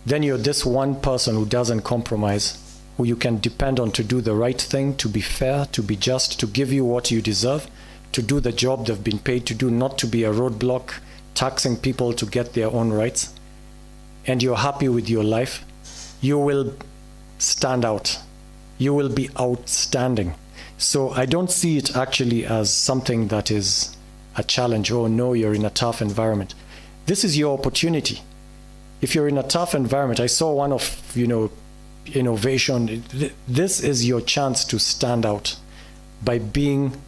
then you're this one person who doesn't compromise, who you can depend on to do the right thing, to be fair, to be just, to give you what you deserve, to do the job they've been paid to do, not to be a roadblock, taxing people to get their own rights. And you're happy with your life, you will stand out. You will be outstanding. So I don't see it actually as something that is a challenge. Oh no, you're in a tough environment. This is your opportunity. If you're in a tough environment, I saw one of, innovation. This is your chance to stand out by being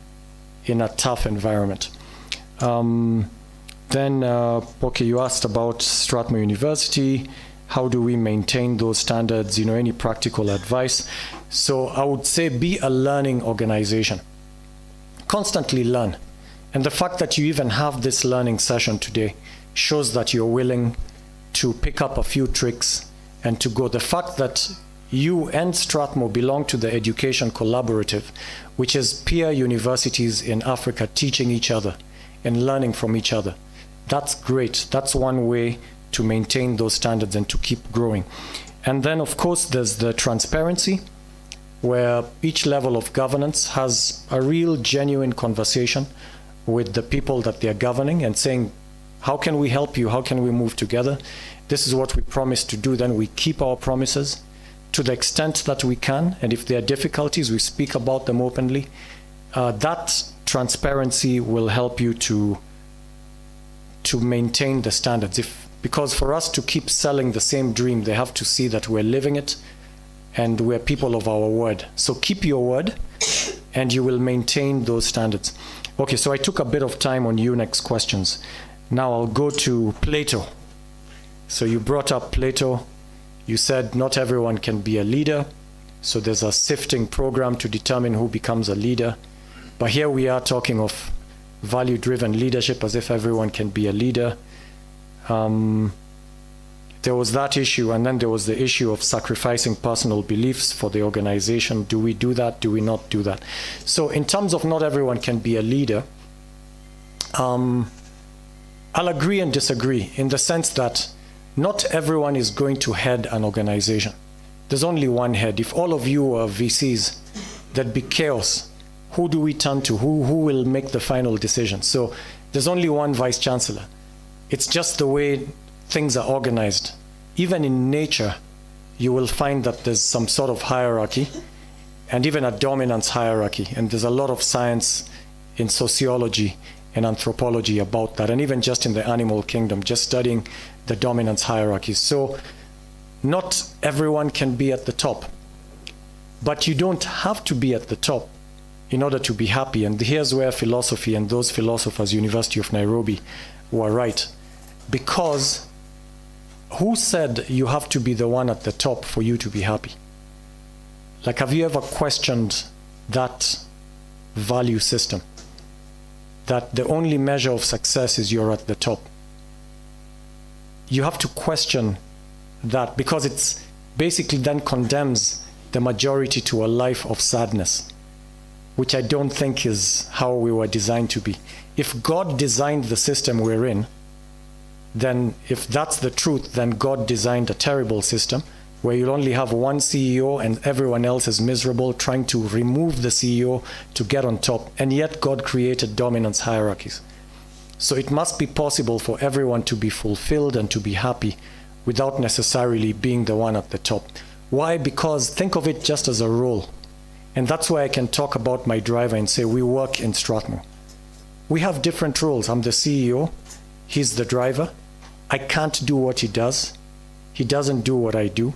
in a tough environment. Okay, you asked about Strathmore University. How do we maintain those standards? Any practical advice? So I would say be a learning organization. Constantly learn. And the fact that you even have this learning session today shows that you're willing to pick up a few tricks and to go. The fact that you and Strathmore belong to the Education Collaborative, which is peer universities in Africa teaching each other and learning from each other. That's great. That's one way to maintain those standards and to keep growing. And then, of course, there's the transparency, where each level of governance has a real, genuine conversation with the people that they're governing and saying, how can we help you? How can we move together? This is what we promised to do. Then we keep our promises to the extent that we can. And if there are difficulties, we speak about them openly. That transparency will help you to maintain the standards. Because for us to keep selling the same dream, they have to see that we're living it and we're people of our word. So keep your word and you will maintain those standards. Okay, so I took a bit of time on UNEX questions. Now I'll go to Plato. So you brought up Plato. You said not everyone can be a leader. So there's a sifting program to determine who becomes a leader. But here we are talking of value-driven leadership as if everyone can be a leader. There was that issue, and then there was the issue of sacrificing personal beliefs for the organization. Do we do that? Do we not do that? So in terms of not everyone can be a leader, I'll agree and disagree in the sense that not everyone is going to head an organization. There's only one head. If all of you are VCs, there'd be chaos. Who do we turn to? Who will make the final decision? So there's only one vice chancellor. It's just the way things are organized. Even in nature, you will find that there's some sort of hierarchy and even a dominance hierarchy. And there's a lot of science in sociology and anthropology about that. And even just in the animal kingdom, just studying the dominance hierarchies. So not everyone can be at the top, but you don't have to be at the top in order to be happy. And here's where philosophy and those philosophers, University of Nairobi, were right. Because who said you have to be the one at the top for you to be happy? Like, have you ever questioned that value system? That the only measure of success is you're at the top. You have to question that, because it's basically then condemns the majority to a life of sadness, which I don't think is how we were designed to be. If God designed the system we're in, then if that's the truth, then God designed a terrible system where you'll only have one CEO and everyone else is miserable, trying to remove the CEO to get on top. And yet God created dominance hierarchies. So it must be possible for everyone to be fulfilled and to be happy without necessarily being the one at the top. Why? Because think of it just as a role. And that's why I can talk about my driver and say we work in Strathmore. We have different roles. I'm the CEO, he's the driver. I can't do what he does. He doesn't do what I do.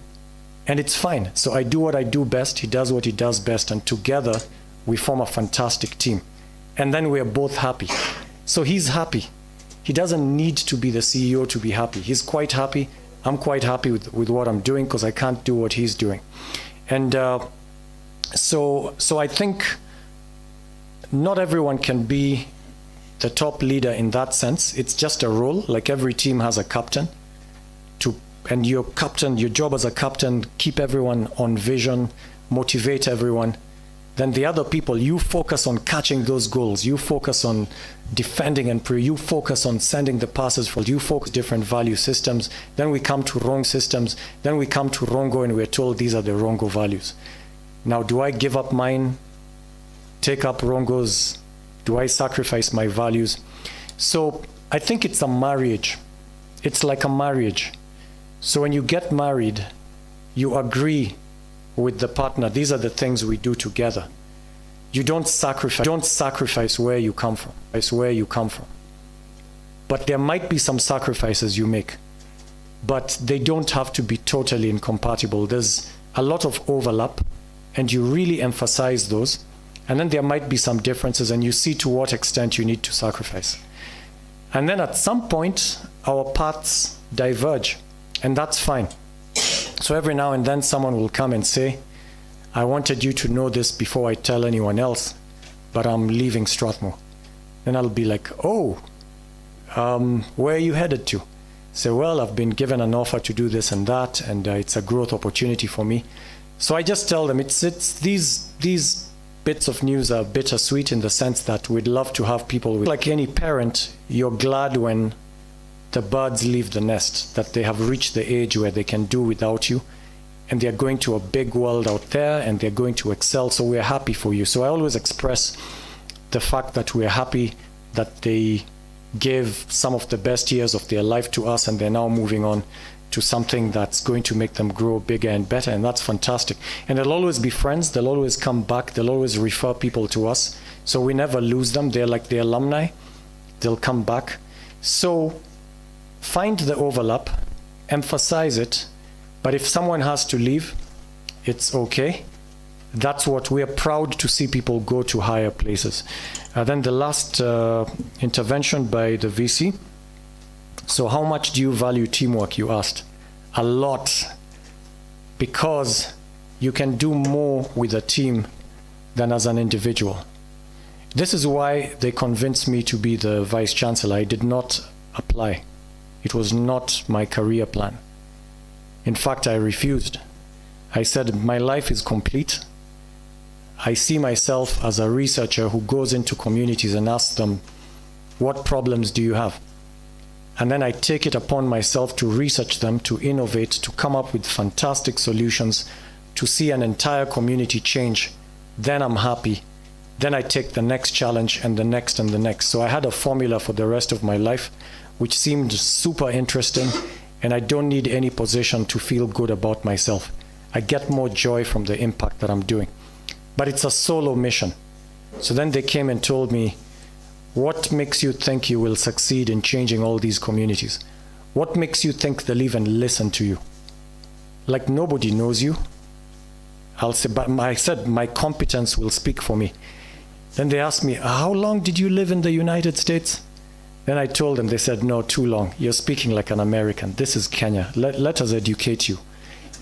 And it's fine. So I do what I do best, he does what he does best, and together we form a fantastic team. And then we are both happy. So he's happy. He doesn't need to be the CEO to be happy. He's quite happy. I'm quite happy with what I'm doing because I can't do what he's doing. And so I think not everyone can be the top leader in that sense. It's just a role, like every team has a captain. And your captain, your job as a captain, keep everyone on vision, motivate everyone. Then the other people, you focus on catching those goals. You focus on defending and pray. You focus on sending the passes for. You focus different value systems. Then we come to wrong systems. Then we come to Rongo and we're told these are the Rongo values. Now, do I give up mine, take up Rongo's? Do I sacrifice my values? So I think it's a marriage. It's like a marriage. So when you get married, you agree with the partner. These are the things we do together. You don't sacrifice where you come from. It's where you come from. But there might be some sacrifices you make, but they don't have to be totally incompatible. There's a lot of overlap, and you really emphasize those. And then there might be some differences, and you see to what extent you need to sacrifice. And then at some point, our paths diverge. And that's fine. So every now and then someone will come and say, I wanted you to know this before I tell anyone else, but I'm leaving Strathmore. Then I'll be like, oh, where are you headed to? Say, well, I've been given an offer to do this and that, and it's a growth opportunity for me. So I just tell them, it's these bits of news are bittersweet in the sense that we'd love to have people with, like any parent, you're glad when the birds leave the nest, that they have reached the age where they can do without you, and they're going to a big world out there, and they're going to excel, so we're happy for you. So I always express the fact that we're happy that they gave some of the best years of their life to us, and they're now moving on to something that's going to make them grow bigger and better, and that's fantastic. And they'll always be friends, they'll always come back, they'll always refer people to us, so we never lose them. They're like the alumni, they'll come back. So find the overlap, emphasize it, but if someone has to leave, it's okay. That's what we are proud to see, people go to higher places. Then the last intervention by the VC. So how much do you value teamwork, you asked? A lot, because you can do more with a team than as an individual. This is why they convinced me to be the Vice Chancellor. I did not apply. It was not my career plan. In fact, I refused. I said, my life is complete. I see myself as a researcher who goes into communities and asks them, what problems do you have? And then I take it upon myself to research them, to innovate, to come up with fantastic solutions, to see an entire community change. Then I'm happy. Then I take the next challenge and the next and the next. So I had a formula for the rest of my life, which seemed super interesting, and I don't need any position to feel good about myself. I get more joy from the impact that I'm doing. But it's a solo mission. So then they came and told me, what makes you think you will succeed in changing all these communities? What makes you think they'll even listen to you? Like, nobody knows you. I'll say, but I said, my competence will speak for me. Then they asked me, how long did you live in the United States? Then I told them, they said, no, too long. You're speaking like an American. This is Kenya. Let us educate you.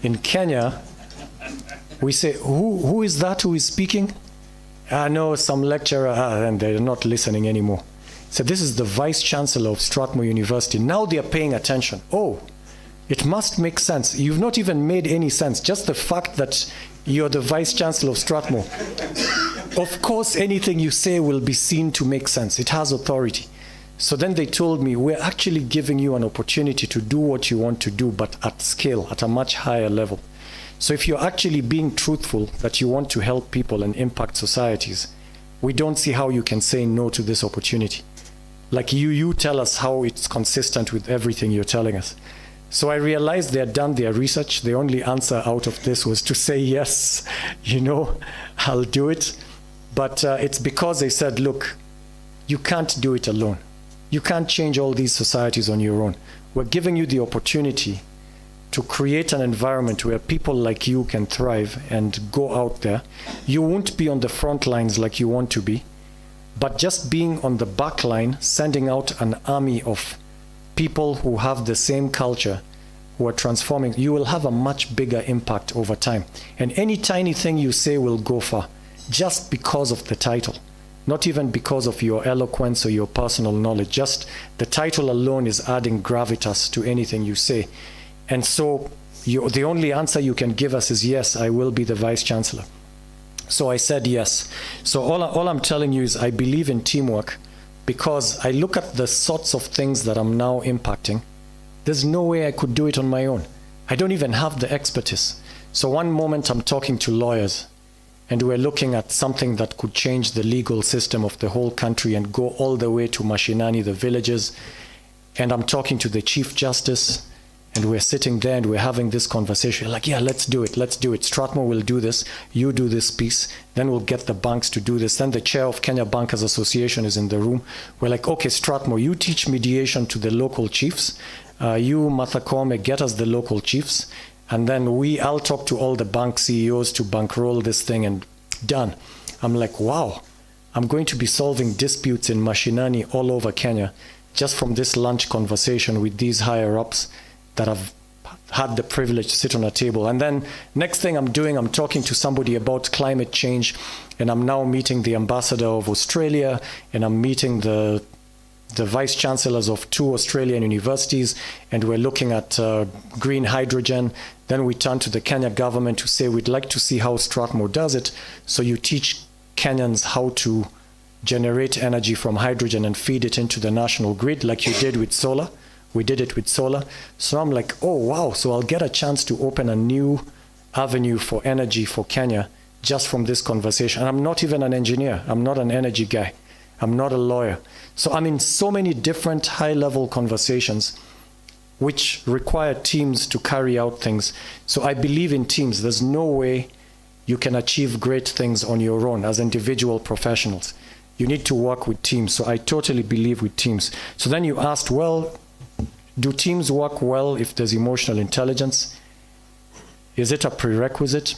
In Kenya, we say, who is that who is speaking? I know some lecturer, and they're not listening anymore. So this is the Vice Chancellor of Strathmore University. Now they're paying attention. Oh, it must make sense. You've not even made any sense. Just the fact that you're the Vice Chancellor of Strathmore. Of course, anything you say will be seen to make sense. It has authority. So then they told me, we're actually giving you an opportunity to do what you want to do, but at scale, at a much higher level. So if you're actually being truthful that you want to help people and impact societies, we don't see how you can say no to this opportunity. Like you tell us how it's consistent with everything you're telling us. So I realized they had done their research. The only answer out of this was to say, yes, I'll do it. But it's because they said, look, you can't do it alone. You can't change all these societies on your own. We're giving you the opportunity to create an environment where people like you can thrive and go out there. You won't be on the front lines like you want to be, but just being on the back line, sending out an army of people who have the same culture, who are transforming, you will have a much bigger impact over time. And any tiny thing you say will go far, just because of the title. Not even because of your eloquence or your personal knowledge. Just the title alone is adding gravitas to anything you say. And so the only answer you can give us is, yes, I will be the Vice Chancellor. So I said yes. So all I'm telling you is I believe in teamwork, because I look at the sorts of things that I'm now impacting. There's no way I could do it on my own. I don't even have the expertise. So one moment I'm talking to lawyers, and we're looking at something that could change the legal system of the whole country and go all the way to Mashinani, the villages. And I'm talking to the Chief Justice, and we're sitting there and we're having this conversation. Like, yeah, let's do it. Let's do it. Strathmore will do this. You do this piece. Then we'll get the banks to do this. Then the chair of Kenya Bankers Association is in the room. We're like, okay, Strathmore, you teach mediation to the local chiefs. You, Martha Koome, get us the local chiefs. And then I'll talk to all the bank CEOs to bankroll this thing, and done. I'm like, wow, I'm going to be solving disputes in Mashinani all over Kenya just from this lunch conversation with these higher ups that have had the privilege to sit on a table. And then next thing I'm doing, I'm talking to somebody about climate change, and I'm now meeting the ambassador of Australia, and I'm meeting the vice chancellors of 2 Australian universities, and we're looking at green hydrogen. Then we turn to the Kenya government to say, we'd like to see how Strathmore does it. So you teach Kenyans how to generate energy from hydrogen and feed it into the national grid, like you did with solar. We did it with solar. So I'm like, oh, wow. So I'll get a chance to open a new avenue for energy for Kenya just from this conversation. And I'm not even an engineer. I'm not an energy guy. I'm not a lawyer. So I'm in so many different high-level conversations which require teams to carry out things. So I believe in teams. There's no way you can achieve great things on your own as individual professionals. You need to work with teams. So I totally believe with teams. So then you asked, well, do teams work well if there's emotional intelligence? Is it a prerequisite?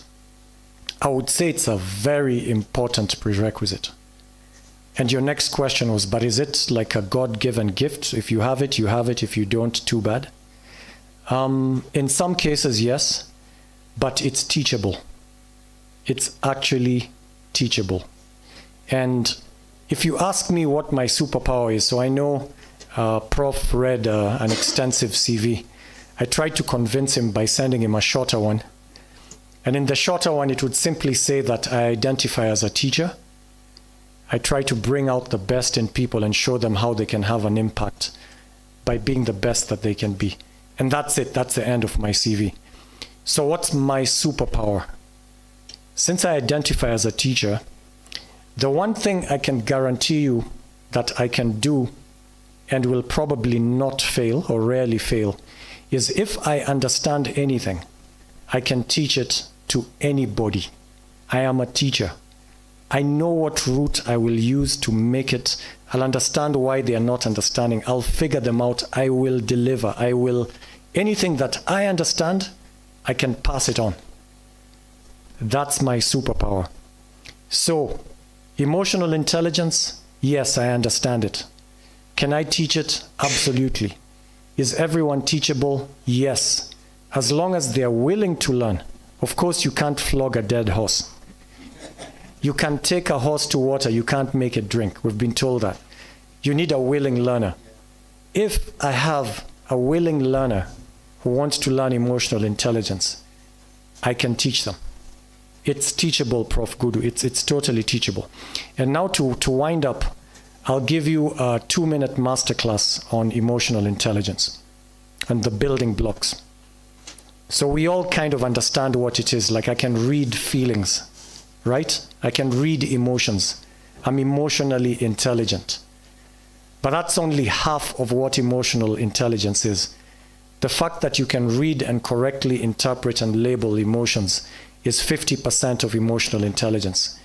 I would say it's a very important prerequisite. And your next question was, but is it like a God-given gift? If you have it, you have it. If you don't, too bad. In some cases, yes, but it's teachable. It's actually teachable. And if you ask me what my superpower is, so I know Prof read an extensive CV. I tried to convince him by sending him a shorter one. And in the shorter one, it would simply say that I identify as a teacher. I try to bring out the best in people and show them how they can have an impact by being the best that they can be. And that's it. That's the end of my CV. So what's my superpower? Since I identify as a teacher, the one thing I can guarantee you that I can do and will probably not fail or rarely fail is if I understand anything, I can teach it to anybody. I am a teacher. I know what route I will use to make it. I'll understand why they are not understanding. I'll figure them out. I will deliver. Anything that I understand, I can pass it on. That's my superpower. So, emotional intelligence, yes, I understand it. Can I teach it? Absolutely. Is everyone teachable? Yes. As long as they are willing to learn. Of course, you can't flog a dead horse. You can take a horse to water, you can't make it drink. We've been told that. You need a willing learner. If I have a willing learner who wants to learn emotional intelligence, I can teach them. It's teachable, Prof. Gudu. It's totally teachable. And now to wind up, I'll give you a 2-minute masterclass on emotional intelligence and the building blocks. So we all kind of understand what it is. Like I can read feelings, right? I can read emotions. I'm emotionally intelligent. But that's only half of what emotional intelligence is. The fact that you can read and correctly interpret and label emotions is 50% of emotional intelligence.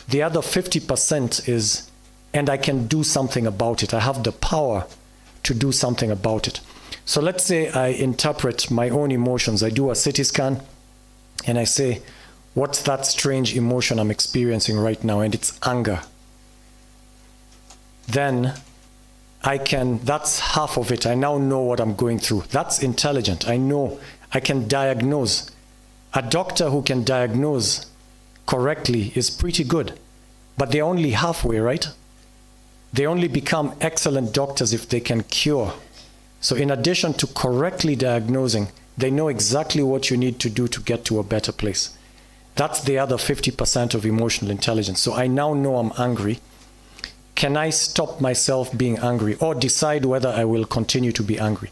The other 50% is, and I can do something about it. I have the power to do something about it. So let's say I interpret my own emotions. I do a CT scan and I say, what's that strange emotion I'm experiencing right now? And it's anger. Then that's half of it. I now know what I'm going through. That's intelligent. I know. I can diagnose. A doctor who can diagnose correctly is pretty good. But they're only halfway, right? They only become excellent doctors if they can cure. So in addition to correctly diagnosing, they know exactly what you need to do to get to a better place. That's the other 50% of emotional intelligence. So I now know I'm angry. Can I stop myself being angry or decide whether I will continue to be angry?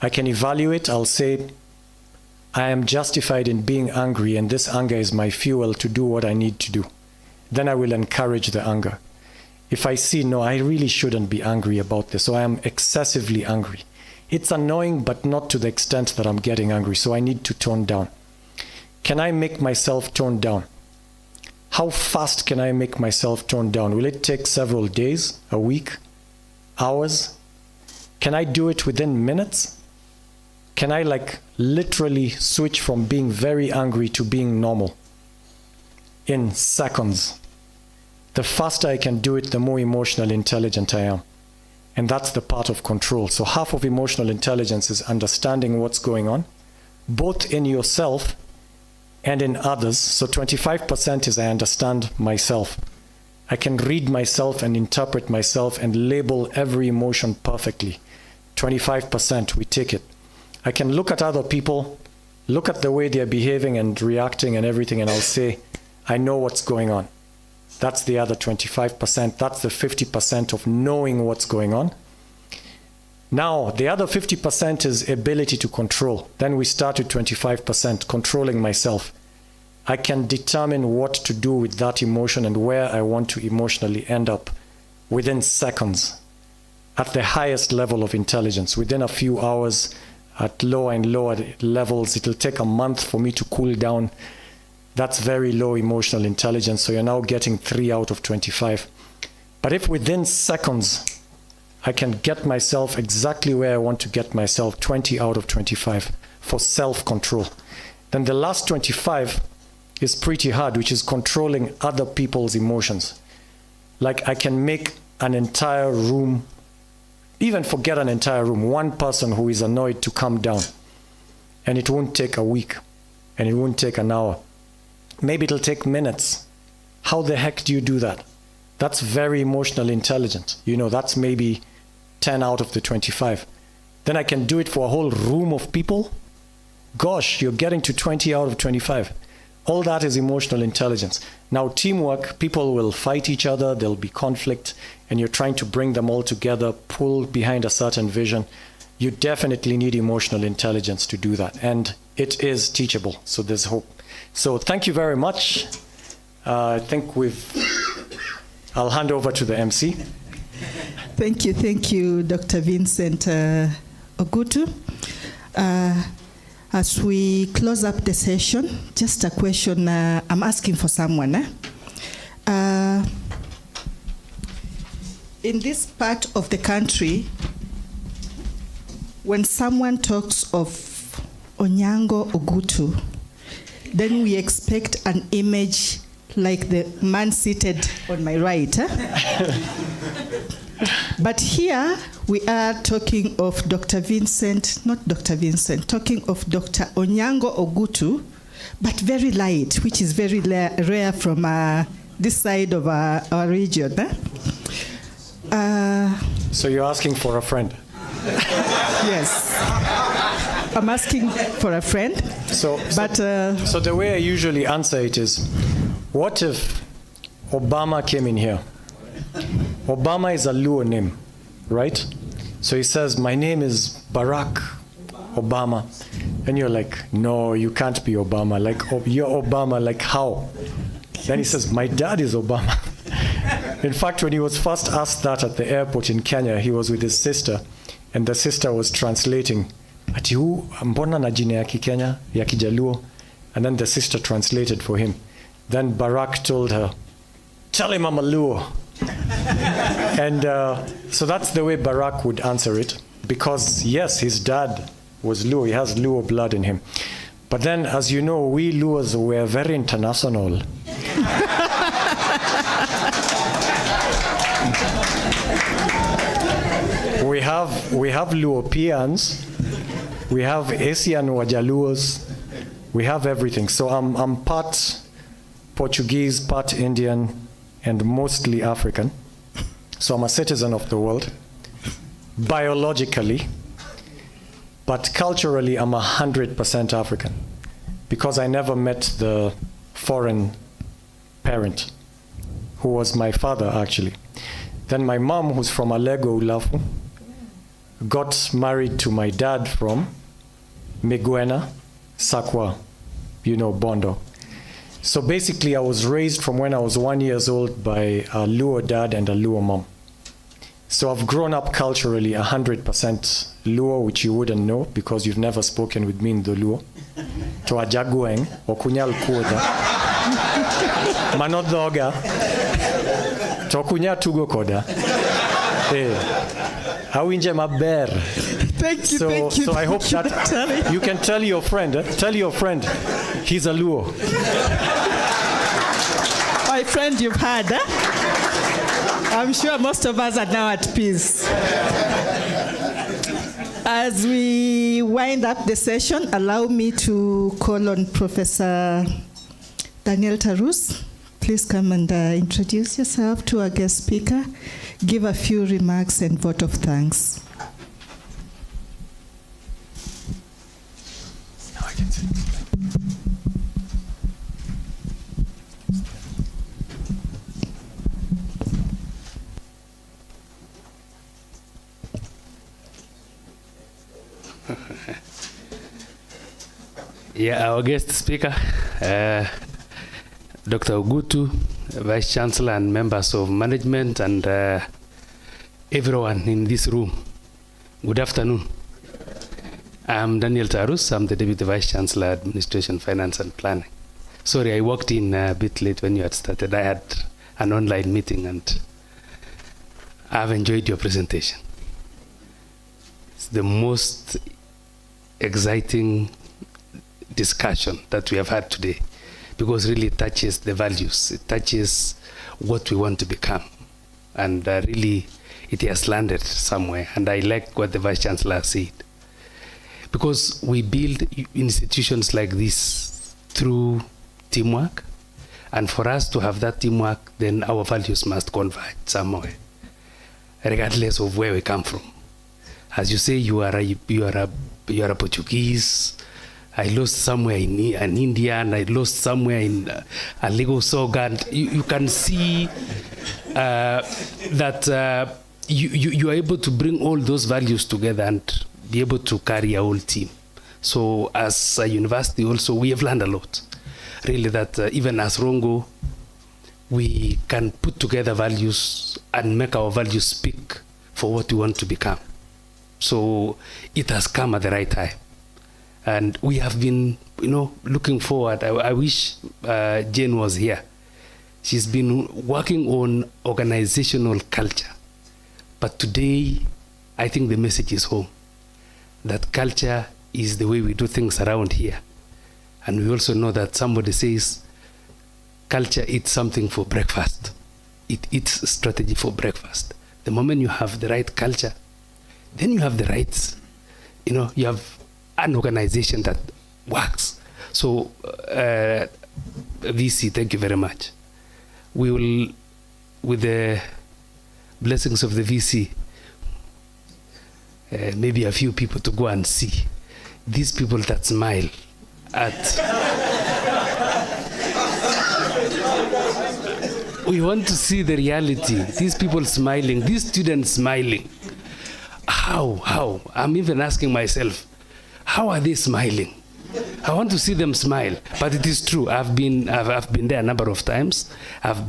I can evaluate. I'll say, I am justified in being angry, and this anger is my fuel to do what I need to do. Then I will encourage the anger. If I see, no, I really shouldn't be angry about this, so I am excessively angry. It's annoying, but not to the extent that I'm getting angry, so I need to tone down. Can I make myself tone down? How fast can I make myself tone down? Will it take several days, a week, hours? Can I do it within minutes? Can I literally switch from being very angry to being normal in seconds? The faster I can do it, the more emotionally intelligent I am. And that's the part of control. So half of emotional intelligence is understanding what's going on, both in yourself and in others. So 25% is I understand myself. I can read myself and interpret myself and label every emotion perfectly. 25%, we take it. I can look at other people, look at the way they're behaving and reacting and everything, and I'll say, I know what's going on. That's the other 25%. That's the 50% of knowing what's going on. Now, the other 50% is ability to control. Then we start with 25%, controlling myself. I can determine what to do with that emotion and where I want to emotionally end up within seconds. At the highest level of intelligence, within a few hours, at lower and lower levels, it'll take a month for me to cool down. That's very low emotional intelligence, so you're now getting 3 out of 25. But if within seconds, I can get myself exactly where I want to get myself, 20 out of 25 for self-control. Then the last 25 is pretty hard, which is controlling other people's emotions. Like I can make an entire room, even forget an entire room, one person who is annoyed to calm down. And it won't take a week, and it won't take an hour. Maybe it'll take minutes. How the heck do you do that? That's very emotionally intelligent. You know, that's maybe 10 out of the 25. Then I can do it for a whole room of people. Gosh, you're getting to 20 out of 25. All that is emotional intelligence. Now, teamwork, people will fight each other, there'll be conflict, and you're trying to bring them all together, pull behind a certain vision. You definitely need emotional intelligence to do that, and it is teachable, so there's hope. So thank you very much. I think I'll hand over to the MC. Thank you, Dr. Vincent Ogutu. As we close up the session, just a question I'm asking for someone. In this part of the country, when someone talks of Onyango Ogutu, then we expect an image like the man seated on my right. But here we are talking of Dr. Vincent, not Dr. Vincent, talking of Dr. Onyango Ogutu, but very light, which is very rare from this side of our region. So you're asking for a friend? Yes. I'm asking for a friend. So the way I usually answer it is, what if Obama came in here? Obama is a Luo name, right? So he says, my name is Barack Obama. And you're like, no, you can't be Obama. Like, you're Obama, like how? Then he says, my dad is Obama. In fact, when he was first asked that at the airport in Kenya, he was with his sister, and the sister was translating. Ati huu mbona na jina ya Kikenya, ya Kijaluo? And then the sister translated for him. Then Barack told her, tell him I'm a Luo. And so that's the way Barack would answer it. Because yes, his dad was Luo, he has Luo blood in him. But then, as you know, we Luos were very international. We have Luopians, we have Asian Wajaluos, we have everything. So I'm part Portuguese, part Indian, and mostly African. So I'm a citizen of the world, biologically, but culturally I'm 100% African, because I never met the foreign parent, who was my father actually. Then my mom, who's from Alego, Ulafu, got married to my dad from Migwena, Sakwa, Bondo. So basically I was raised from when I was 1 year old by a Luo dad and a Luo mom. So I've grown up culturally 100% Luo, which you wouldn't know because you've never spoken with me in the Luo. To ajagueng, okunyal kuoda. Manodhoga. To kunya tugo koda. Awinje maber. Thank you, thank you. So I hope that you can tell your friend, he's a Luo. My friend, you've heard, I'm sure most of us are now at peace. As we wind up the session, allow me to call on Professor Daniel Tarus. Please come and introduce yourself to our guest speaker. Give a few remarks and vote of thanks. Yeah, our guest speaker, Dr. Ogutu, Vice Chancellor and members of management and everyone in this room. Good afternoon. I'm Daniel Tarus. I'm the Deputy Vice Chancellor, Administration, Finance and Planning. Sorry, I walked in a bit late when you had started. I had an online meeting and I've enjoyed your presentation. It's the most exciting discussion that we have had today, because really it touches the values, it touches what we want to become, and really it has landed somewhere. And I like what the Vice Chancellor said, because we build institutions like this through teamwork, and for us to have that teamwork, then our values must converge somewhere, regardless of where we come from. As you say, you are a Portuguese. I lost somewhere in India, and I lost somewhere in a Lego Soga. And you can see that you are able to bring all those values together and be able to carry a whole team. So as a university also, we have learned a lot. Really, that even as Rongo, we can put together values and make our values speak for what we want to become. So it has come at the right time. And we have been, looking forward. I wish Jane was here. She's been working on organizational culture. But today, I think the message is home. That culture is the way we do things around here. And we also know that somebody says, culture eats something for breakfast. It eats strategy for breakfast. The moment you have the right culture, then you have the rights. You have an organization that works. So, VC, thank you very much. We will, with the blessings of the VC, maybe a few people to go and see. These people that smile at... We want to see the reality. These people smiling, these students smiling. How? I'm even asking myself, how are they smiling? I want to see them smile. But it is true. I've been there a number of times. I've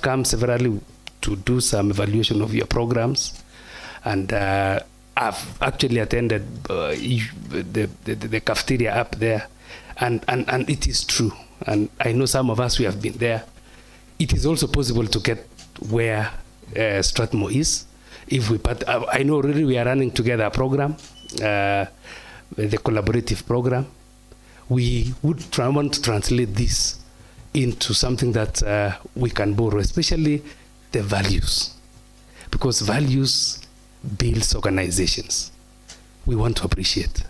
come severally to do some evaluation of your programs, and I've actually attended the cafeteria up there, and it is true. And I know some of us, we have been there. It is also possible to get where Strathmore is. I know already we are running together a program, the collaborative program. We would want to translate this into something that we can borrow, especially the values, because values builds organizations. We want to appreciate,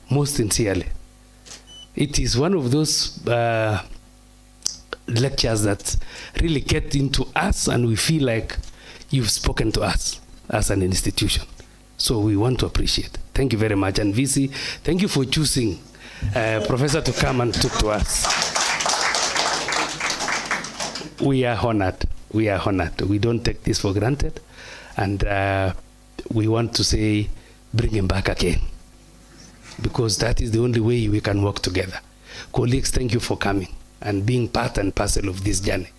most sincerely. It is one of those lectures that really get into us, and we feel like you've spoken to us as an institution. So we want to appreciate. Thank you very much. And VC, thank you for choosing Professor to come and talk to us. We are honored. We are honored. We don't take this for granted. And we want to say, bring him back again, because that is the only way we can work together. Colleagues, thank you for coming and being part and parcel of this journey.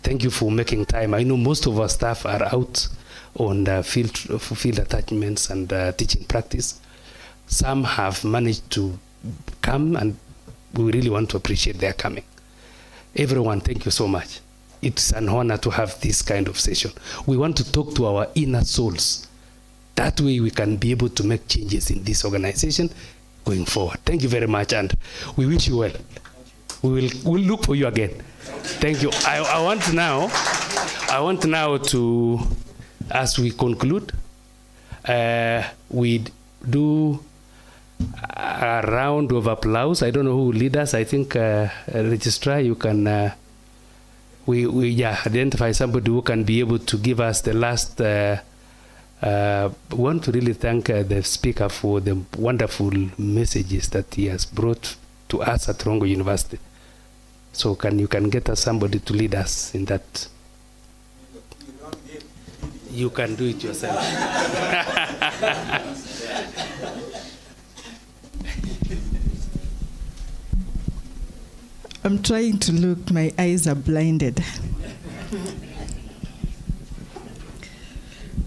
Thank you for making time. I know most of our staff are out on field attachments and teaching practice. Some have managed to come, and we really want to appreciate their coming. Everyone, thank you so much. It's an honor to have this kind of session. We want to talk to our inner souls. That way we can be able to make changes in this organization going forward. Thank you very much, and we wish you well. We'll look for you again. Thank you. I want now to, as we conclude, we do a round of applause. I don't know who will lead us. I think registrar, you can we identify somebody who can be able to give us the last. We want to really thank the speaker for the wonderful messages that he has brought to us at Rongo University. So you can get us somebody to lead us in that. You can do it yourself. I'm trying to look, my eyes are blinded.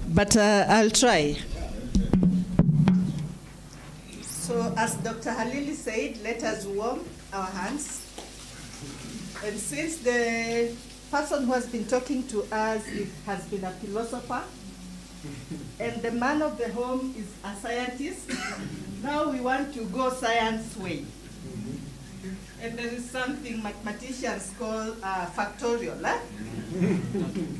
But I'll try. So as Dr. Halili said, let us warm our hands. And since the person who has been talking to us has been a philosopher, and the man of the home is a scientist, now we want to go science way. And there is something mathematicians call factorial. Eh?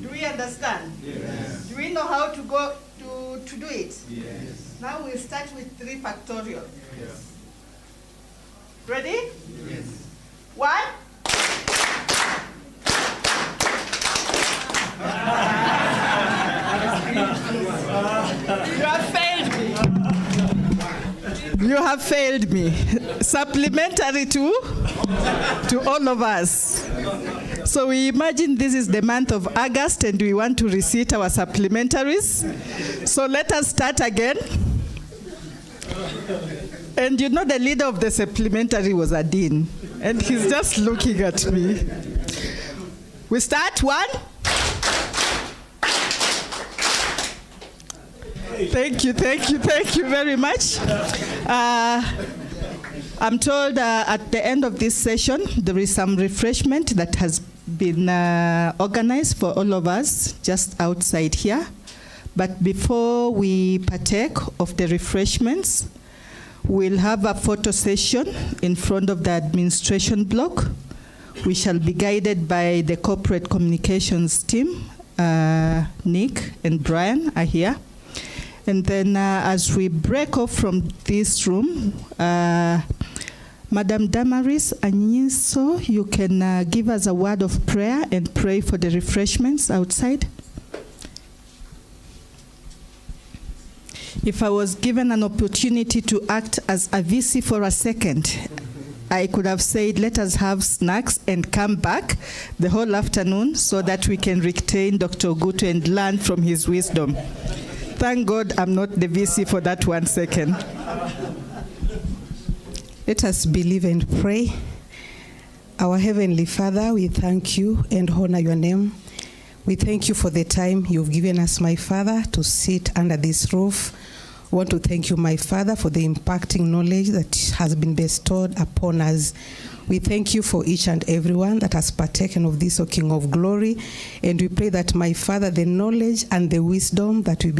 Do we understand? Yes. Do we know how to go to do it? Yes. Now we'll start with 3 factorial. Yes. Ready? Yes. 1. You have failed me. You have failed me. Supplementary to all of us. So we imagine this is the month of August and we want to receipt our supplementaries. So let us start again. And you know the leader of the supplementary was a dean. And he's just looking at me. We start 1. Thank you very much. I'm told at the end of this session, there is some refreshment that has been organized for all of us just outside here. But before we partake of the refreshments, we'll have a photo session in front of the administration block. We shall be guided by the corporate communications team. Nick and Brian are here. And then as we break off from this room, Madam Damaris Anyiso, you can give us a word of prayer and pray for the refreshments outside. If I was given an opportunity to act as a VC for a second, I could have said, let us have snacks and come back the whole afternoon so that we can retain Dr. Ogutu and learn from his wisdom. Thank God I'm not the VC for that 1 second. Let us believe and pray. Our Heavenly Father, we thank you and honor your name. We thank you for the time you've given us, my Father, to sit under this roof. I want to thank you, my Father, for the impacting knowledge that has been bestowed upon us. We thank you for each and everyone that has partaken of this, O King of Glory. And we pray that, my Father, the knowledge and the wisdom that we've been